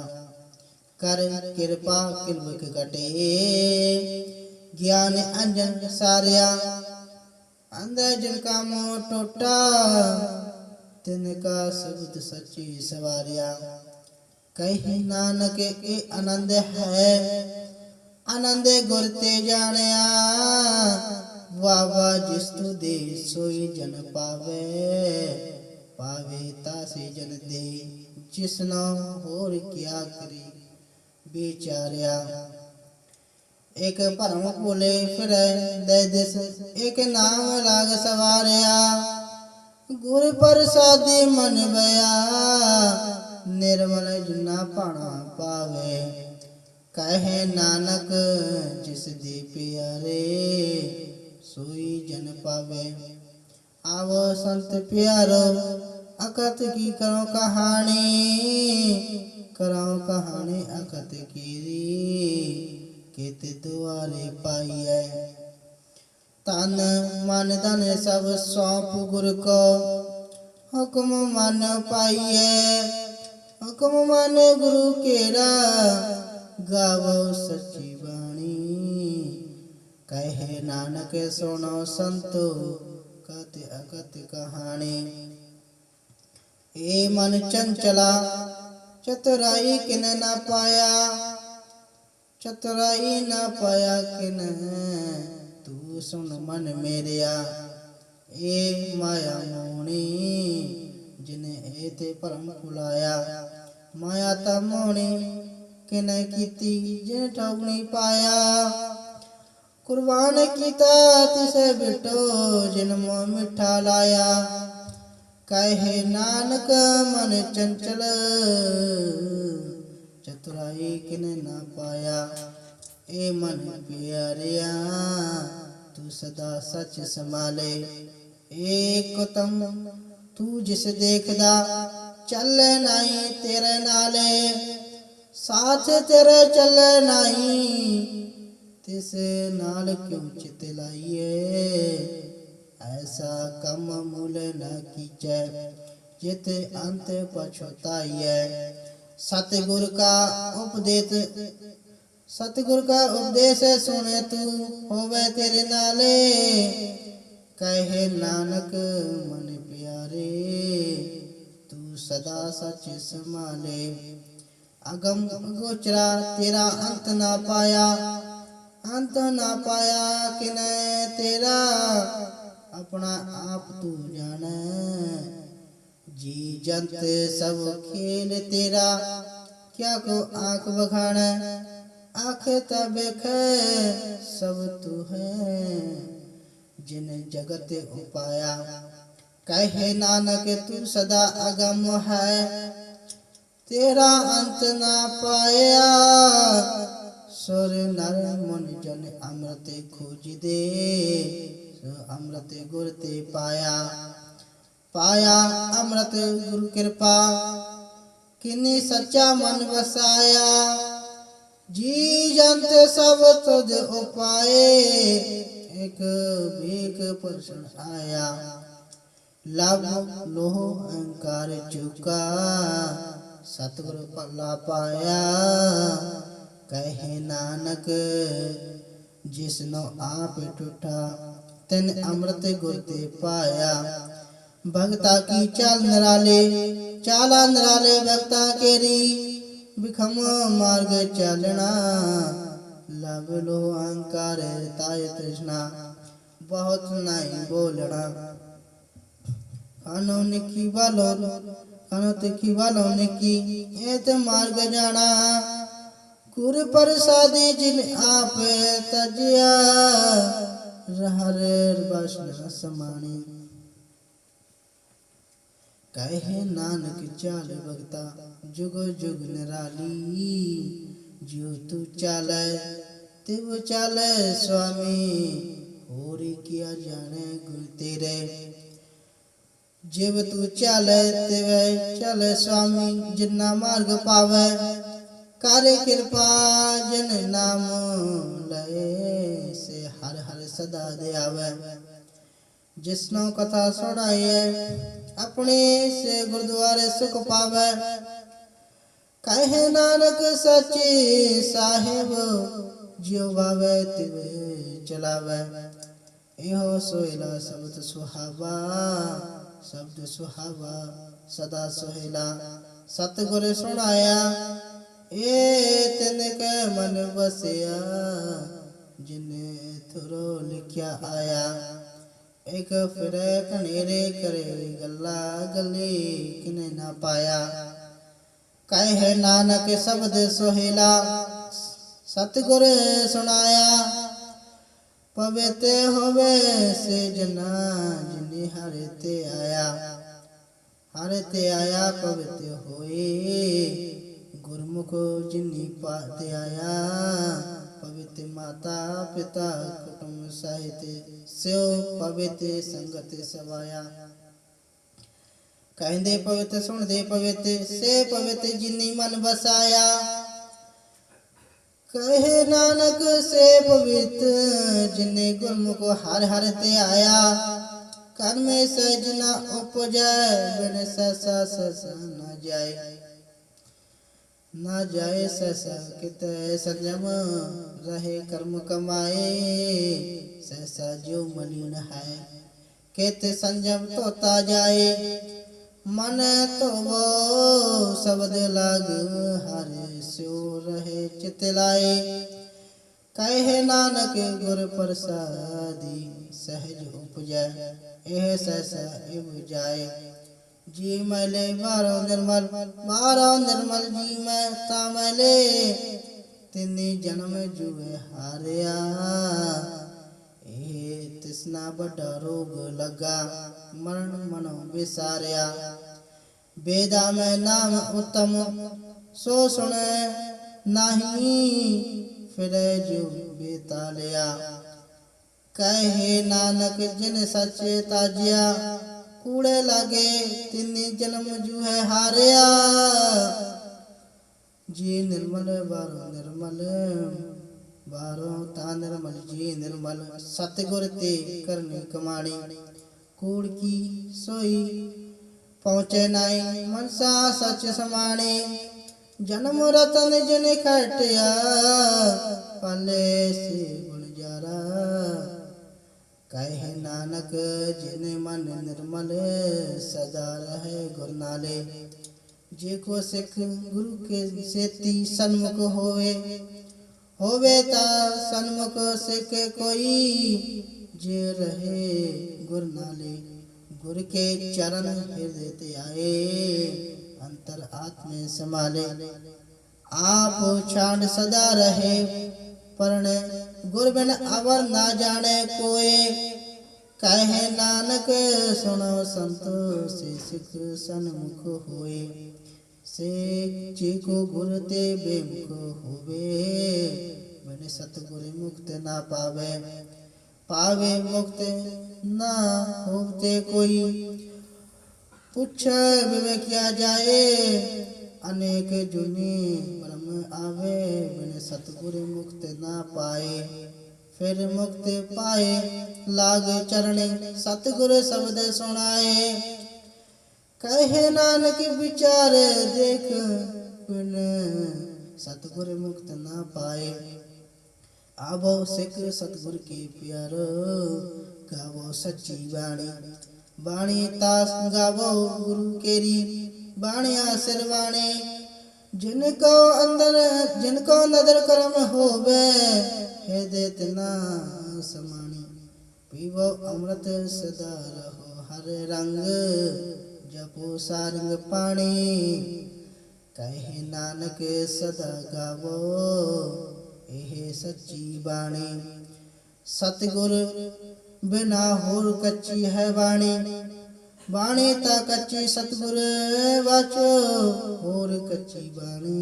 कर कृपा किलवक कटे ज्ञान अंजन सारिया। अंदर जिनका मोह टूटा तिनका शब्द सच्ची सवारिया। कही नानक के आनंद है आनंद गुरते जानिया। वावा जिस तू दे सोई जन पावे। पावे तासे जन दे जिस न होर क्या करे बेचारिया। एक परम बोले फिर दे दिस एक नाम लाग सवारिया। गुर प्रसादी मन बया निर्मल जुना पाना पावे। कहे नानक जिस दे प्यारे सोई जन पावे। आवो संत प्यारो अकत की करो कहानी। करो कहानी अकत की केत दुआरे पाइए। तन मन धन सब सौंप गुर को हुक्म मन पाइए। हुक्म मन गुरु केरा गावो सच्ची वाणी। कहे नानक सुनो संतो कत अकत कहानी। ए मन चंचला चतुराई किन न पाया। चतुराई न पाया किन तू सुन मन मेरिया। ए माया मोणी जिन्हें एते परम बुलाया। ਮਾਇਆ ਤਾਂ ਮੋਹਣੀ ਕਿਨੇ ਕੀਤੀ ਜਿਨ ਠੋਕ ਨਹੀਂ ਪਾਇਆ। ਕੁਰਬਾਨ ਕੀਤਾ ਤਿਸੇ ਬਿਟੋ ਜਿਨ ਮੋਹ ਮਿੱਠਾ ਲਾਇਆ। ਕਹੇ ਨਾਨਕ ਮਨ ਚੰਚਲ ਚਤੁਰਾਈ ਕਿਨੇ ਨਾ ਪਾਇਆ। ਏ ਮਨ ਪਿਆਰਿਆ ਤੂੰ ਸਦਾ ਸੱਚ ਸੰਭਾਲੇ। ਏਕਤਮ ਤੂੰ ਜਿਸ ਦੇਖਦਾ ਚੱਲੇ ਨਹੀਂ ਤੇਰੇ ਨਾਲੇ। ਸਾਥ ਤੇਰੇ ਚੱਲੇ ਨਹੀਂ ਤਿਸ ਨਾਲ ਕਿਉਂ ਚਿਤ ਲਾਈਏ। ऐसा कम मूल न कीजै जित अंत पछताइए। सतगुर का उपदेश सुने तू होवे तेरे नाले। कहे नानक मन प्यारे तू सदा सच संभाले। अगम गोचरा तेरा अंत ना पाया। अंत ना पाया किने तेरा अपना आप तू जाने। जी जंत सब खेल तेरा क्या को आंख बखान। आंख तबेख सब तू है जिन जगत उपाया। कहे नानक तू सदा अगम है तेरा अंत ना पाया। सुर नर मुनि जन अमृत खोज दे अमृत गुर ते पाया। पाया अमृत गुरु कृपा किन्नी सच्चा मन बसाया। जी जंत सब तुझ उपाए एक भीख प्रश्न आया। लब लोह अहंकार चुका सतगुरु भला पाया। कहे नानक जिसनो आप टूटा तिन अमृत गुर ते पाया। भगता की चाल निराले चाला निराले भगता केरी। बिखम मार्ग चलना लब लो अहंकार ताय तृष्णा। बहुत नहीं बोलना खानो निकी वालो खानो तिखी वालो निकी एत मार्ग जाना। गुर प्रसादी जिन आप तजिया रहर बसना समानी। कहे नानक चाल भगता जुग जुग निराली। जो तू चाले तिव चाले स्वामी होरी किया जाने गुरु तेरे। जिव तू चाले तिव चले स्वामी जिन्ना मार्ग पावे। करे कृपा जन नाम लए से हर हर सदा दे आवे। जिसनो कथा सुनाए अपने से गुरुद्वारे सुख पावे। कहे नानक सच्चे साहिब जियो भावे तिवे चलावे। एहो सोहेला शब्द सुहावा शब्द सुहावा सदा सोहेला। सतगुर सुनाया ए तिनके मन बसिया जिने थुरो लिखिया आया। एक फिर कनेरे करे गल्ला गली किने ना पाया। कहे नानक शब्द सोहेला सतगुर सुनाया। पवित्र होवे से जना जिने हरे ते आया। हरे ते आया पवित्र होए गुरमुख जिन्नी पाते आया। पवित्र माता पिता कुटुंब साहित्य स्यो पवित्र संगत सवाया। कहते पवित्र सुन दे पवित्र से पवित्र जिन्नी मन बसाया। कहे नानक से पवित्र जिन्ने गुरमुख हर हर ते आया। कर्म सजना उपजय बिन ससा ससा न जाए। ना जाए ससा कित संयम रहे कर्म कमाए। सहसा जो मलिन है कित संयम तोता जाए। मन तो वो शब्द लाग हर स्यो रहे चित लाए। कहे नानक गुर प्रसादी सहज उपजय एह सहसा इब जाए। जी मैले बारो निर्मल जी मैं ता मैले तिनी जन्म जुए हारिया ਇਹ ਤਿਸਨਾ ਵੱਡਾ ਰੋਗ ਲਗਾ ਮਰਨ ਮਨੋ ਵਿਸਾਰਿਆ ਬੇਦਾ ਮੈਂ ਨਾਮ ਉਤਮ ਸੋ ਸੁਣੈ ਨਹੀਂ ਫਿਰੇ ਜੋ ਬੇਤਾਲਿਆ ਕਹੇ ਨਾਨਕ ਜਿਨ ਸੱਚੇ ਤਾਜਿਆ ਕੂੜੇ ਲਾਗੇ ਤਿੰਨੀ ਜਨਮ ਜੂਹੇ ਹਾਰਿਆ ਜੀ ਨਿਰਮਲ ਬਾਰੋ ਤਾ ਨਿਰਮਲ ਜੀ ਨਿਰਮਲ ਸਤਿਗੁਰ ਤੇ ਕਰਨੀ ਕਮਾਣੀ ਕੂੜ ਕੀ ਸੋਈ ਪਹੁੰਚੇ ਨਾਈ ਮਨਸਾ ਸਚ ਸਮਾਣੇ ਜਨਮ ਰਤਨ ਜਿਨ ਖਟਿਆ ਪਾਲੇ ਸੇ ਗੁਣ ਜਾਰਾ ਕਹੇ ਨਾਨਕ ਜਿਨ ਮਨ ਨਿਰਮਲ ਸਦਾ ਰਹੇ ਗੁਰ ਨਾਲੇ ਜੇ ਕੋ ਸਿੱਖ ਗੁਰੂ ਕੇ ਸੇਤੀ ਸਨਮੁਖ होवे ता सन्मुख सिख कोई जे रहे गुर नाले गुर के चरण हृदय ते आए अंतर आत्म संभाले आप छांड सदा रहे परण गुर बिन अवर ना जाने कोई कहे नानक सुनो संतो से सिख सन्मुख होए से जे को गुर ते बेमुख होवे बिन सतगुर मुक्त ना पावे मुक्त ना होते कोई पूछ विवेक किया जाए अनेक जुनी ब्रह्म आवे बिन सतगुर मुक्त ना पाए फिर मुक्त पाए लाग चरणे सतगुर शब्द सुनाए कहे नानक विचार देख बिन सतगुर मुक्त ना पाए आवो सिख सतगुर के प्यारो गावो सच्ची बाणी तास गावो गुरु केरी बाणिया सिरवाणी जिनको नदर करम होवे हृदय तना समाणी पीवो अमृत सदा रहो हर रंग जपो सारंग पाणी कहे नानक सदा गावो एह सच्ची बाणी सतगुर बिना होर कच्ची है बाणी ता कच्ची सतगुर वाचो होर कच्ची बाणी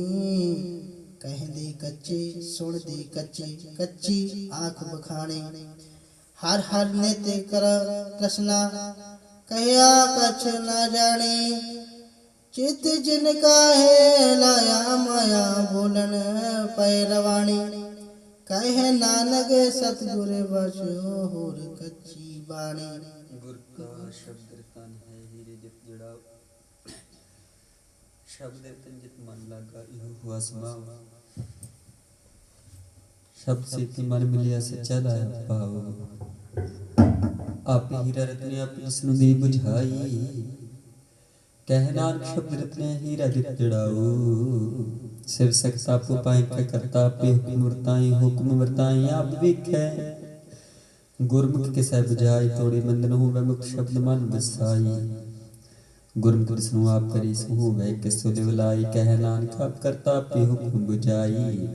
कहंदे कच्चे सुन दे कच्ची आँख बखाने हर हर नेते कर कृष्णा कहया कछ न जाने चित जिनका है लाया माया बोलन पैरवाणी कहे नानक सतगुर बचो होर कच्ची बाणी गुर का शब्द रतन है हीरे जित जड़ाओ शब्द रतन जित मन लगा इहो हुआ समाओ शब्द से मन मिलिया सच्चा लाया पाओ आप हीरा रत्न आप जिसनु दी बुझाई कह नानक शब्द रत्न हीरा जित जड़ाओ सिर सकता पु पाए के करता पे हुक्म वर्ताई आप विखे गुरमुख के सह बुझाई तोड़े बंधन होवे मुक्त शब्द मन बसाई गुरमुख जिसनु आप करी सो होवे के सुले बुलाई कह नानक आप करता पे हुक्म बुझाई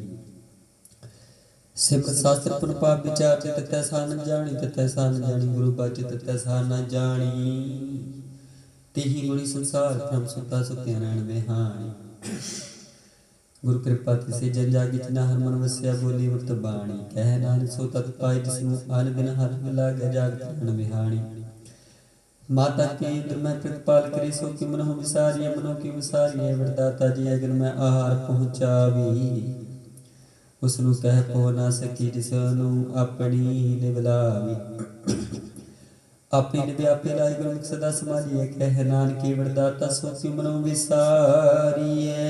सिमर शास्त्र पुन पाप विचार ततै सा न जानी गुरु बाच ततै सा न जानी तेहि गुणी संसार भ्रम सुता सुत्या नैन बिहानी गुरु कृपा तिसे जन जागी जना हनुमन वस्या बोली मृत बाणी कह नानक सो तत् पाए जिसनु आन दिन हाथ मिला गया जागत नैन बिहानी माता के इंद्र में प्रतिपाल करी सो कि मनो विसारिय मनो की विसारिय वरदाता जी अगर मैं आहार पहुँचावी उसनु कह पो ना सकी जिसनु अपनी निवलावी अपनी व्यापी लाई गुरमुख सदा समालिए कह नानकी वरदाता सो कि मनो विसारिए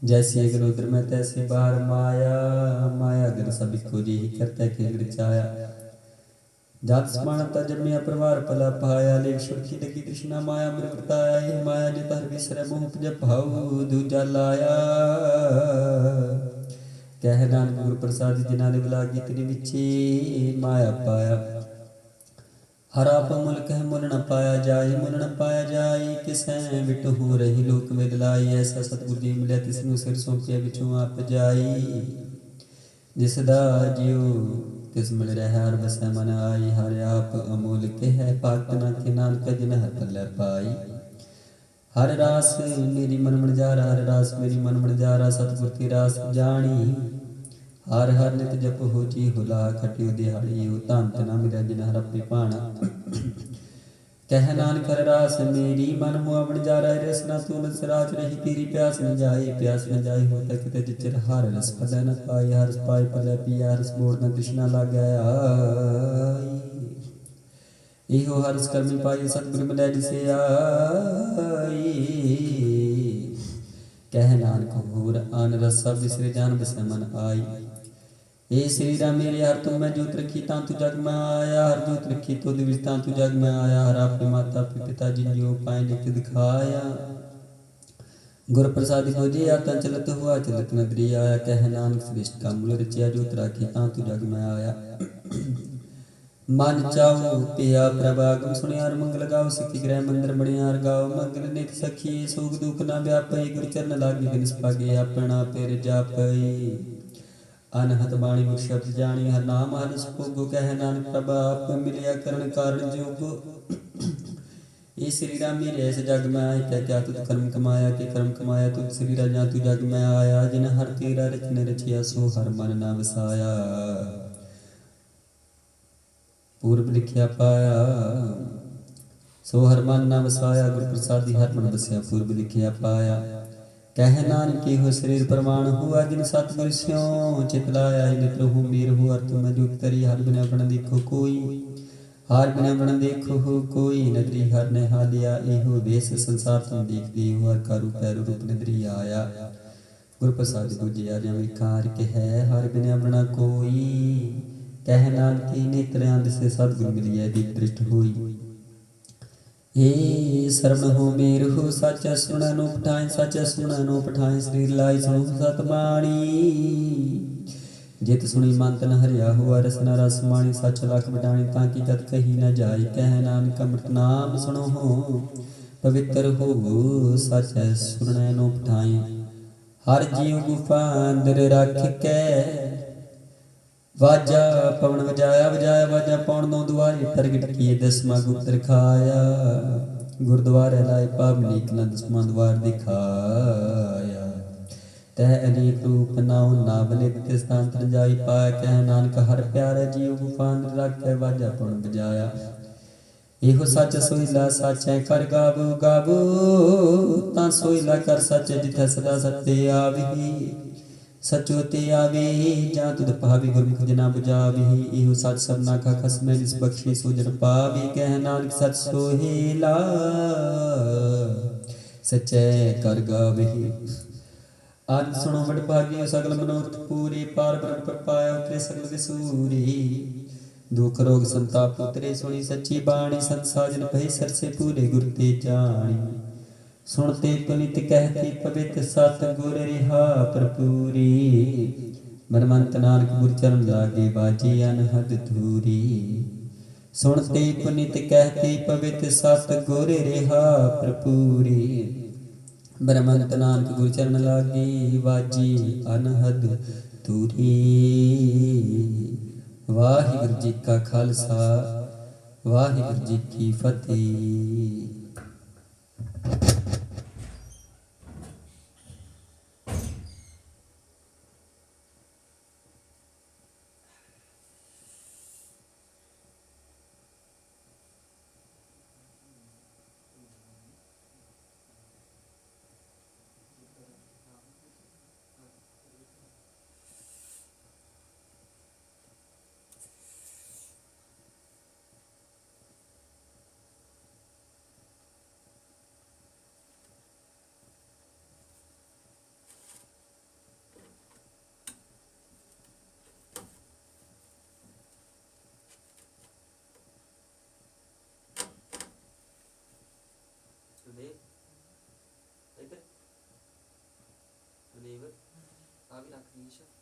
जैसे अगर उधर में तैसे बाहर माया अगर सभी को जी करता के गिर चाया जात समानता जन्मिया परिवार पला पाया ले सुखी लगी कृष्णा माया मृताया माया जित हर विसर मोह जब भाव दूजा लाया कह नानक गुरु प्रसाद जिना ने बुला गीत ने विचे माया पाया हर आप मुल्क है मुल न पाया जाए, मुल न पाया जाए किसै बिट हो रही लोक विद लाई। ऐसा सतगुर जी मिलिया तिसनु सिर सौंपिया बिचों आप जाई। जिस दा जियो तिस मिल रहा हर बसै मन आई। हर आप अमोल के है पाक न के नानक जिन हर पल्लै पाई। हर रास मेरी मन मणजारा, हर रास मेरी मन मणजारा, सतगुर की रास जानी। हर हर नित जप हो जी हुला, खटियो दिहाड़ी हो धन तना मिला जिन हर अपनी भाणा। कह नानक हर रास मेरी मन हुआ मणजारा, रसना तू नसराज रही तेरी प्यास न जाए। प्यास न जाए हो तक ते चिर हर रस पल्लै न पाए। हर रस पाए पल्लै पिया, हर रस बोड़ न तृष्णा लागै आई। इहो हर्ष करमी पाई सतगुर मिलै जिसे आई। कह नानक होर आन रसा बिसरे जान बिसै मन आई। ए श्री राम मेरे हर तुम मैं जोत रखी तां तू जग में आया। हर जोत रखी तो दिविज तां तू जग में आया। हर आपके माता पिता जिन जो पाए लिख दिखाया। गुर प्रसाद खोजे आता चलत हुआ चलत नदरी आया। कह नानक श्रेष्ठ का मूल रचिया जोत राखी तां तू जग में आया। मन चाहू पिया प्रभागम सुनियार मंगल गाओ। सखी ग्रह मंदिर बणियार गाओ। मंगल नित सखी सुख दुख न व्यापई। गुर चरण लागी बिन पागे अपना पेर जापई। अनहत बाणी मुख शब्द जानी, हर नाम हर सुभोगो। कह नानक प्रभा आप मिलिया करण कारण जोगो। ये श्री राम मेरे ऐसे जग में आए, क्या क्या तुझ कर्म कमाया। के कर्म कमाया तुझ श्री राजा तू जग में आया। जिन हर तेरा रचन रचिया सो हर मन न वसाया। पूर्व लिखिया पाया सो हर मन न वसाया। गुर प्रसादी हर मन बसिया पूर्व लिखिया पाया। कह नानक हो शरीर प्रमाण हुआ। जिन सतगुर स्यों चित लाया। नित रहूं मीर हो हर तुम जुग तरी। हर बिना बन देखो कोई, हर बिना बन देखो हो कोई। नगरी हर ने हालिया एहो वेश संसार तुम देखते हो। हर का रूप है रूप नगरी आया। गुर प्रसाद बुझिया जम कार के है हर बिना बना कोई। कह नानक नेत्रियां दिसे सतगुर मिलिया दीप दृष्ट होई। हे शरण हो मेर हो सच सुन नो पठाए। सच सुन नो पठाए शरीर लाई सुनो सत बाणी। जित सुनी मन तन हरिया हुआ रसना रस माणी। सच लख बटाणी ताकि कत कही न जाए। कह नानक अमृत नाम सुनो हो पवित्र हो। सच सुन नो पठाए हर जीव गुफा अंदर रख के। वाजा पवन वजाया वजाया वाजा पौन नौ दुआरे। प्रगट किए दसवां गुप्त रखाया। गुरुद्वारे लाए पाप नीक न दसवां द्वार दिखाया। तह अनेक रूप नाउ नाम नित स्थान तर जाई पाया। कह नानक हर प्यारे जीव गुफान रख वाजा पवन बजाया। एहो सच सोइला सच है कर गावो गावो। तां सोइला कर सच जिथ सदा सत्य आवी। सचो ते आवे जा तुद पावे गुरमुख जना बुझावे। एहो सच सबना का खसमै जिस बख्शे सो जन पावे। कह नानक सच सोहेला सचै कर गावे। आन सुनो बड़ भाग्य सगल मनोरथ पूरे। पार ब्रह्म पर पाया उतरे सगल विसूरी। दुख रोग संताप उतरे सुनी सच्ची बाणी। संसाजन भय सरसे पूरे गुर ते जानी। सुनते पुनित कहते पवित सत गुर रिहा भरपूरी। मनमंत नानक गुर चरण लागे बाजे अनहद धूरी। सुनते पुनित कहते पवित सत गुर रिहा भरपूरी। मनमंत नानक गुर चरण लागे बाजे अनहद धूरी। वाहिगुरु जी का खालसा वाहिगुरु जी की फतेह।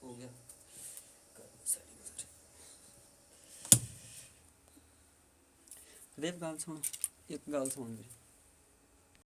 हो गया। ਦੇਵ ਗੱਲ ਸੁਣ, ਇੱਕ ਗੱਲ ਸੁਣ ਮੇਰੀ।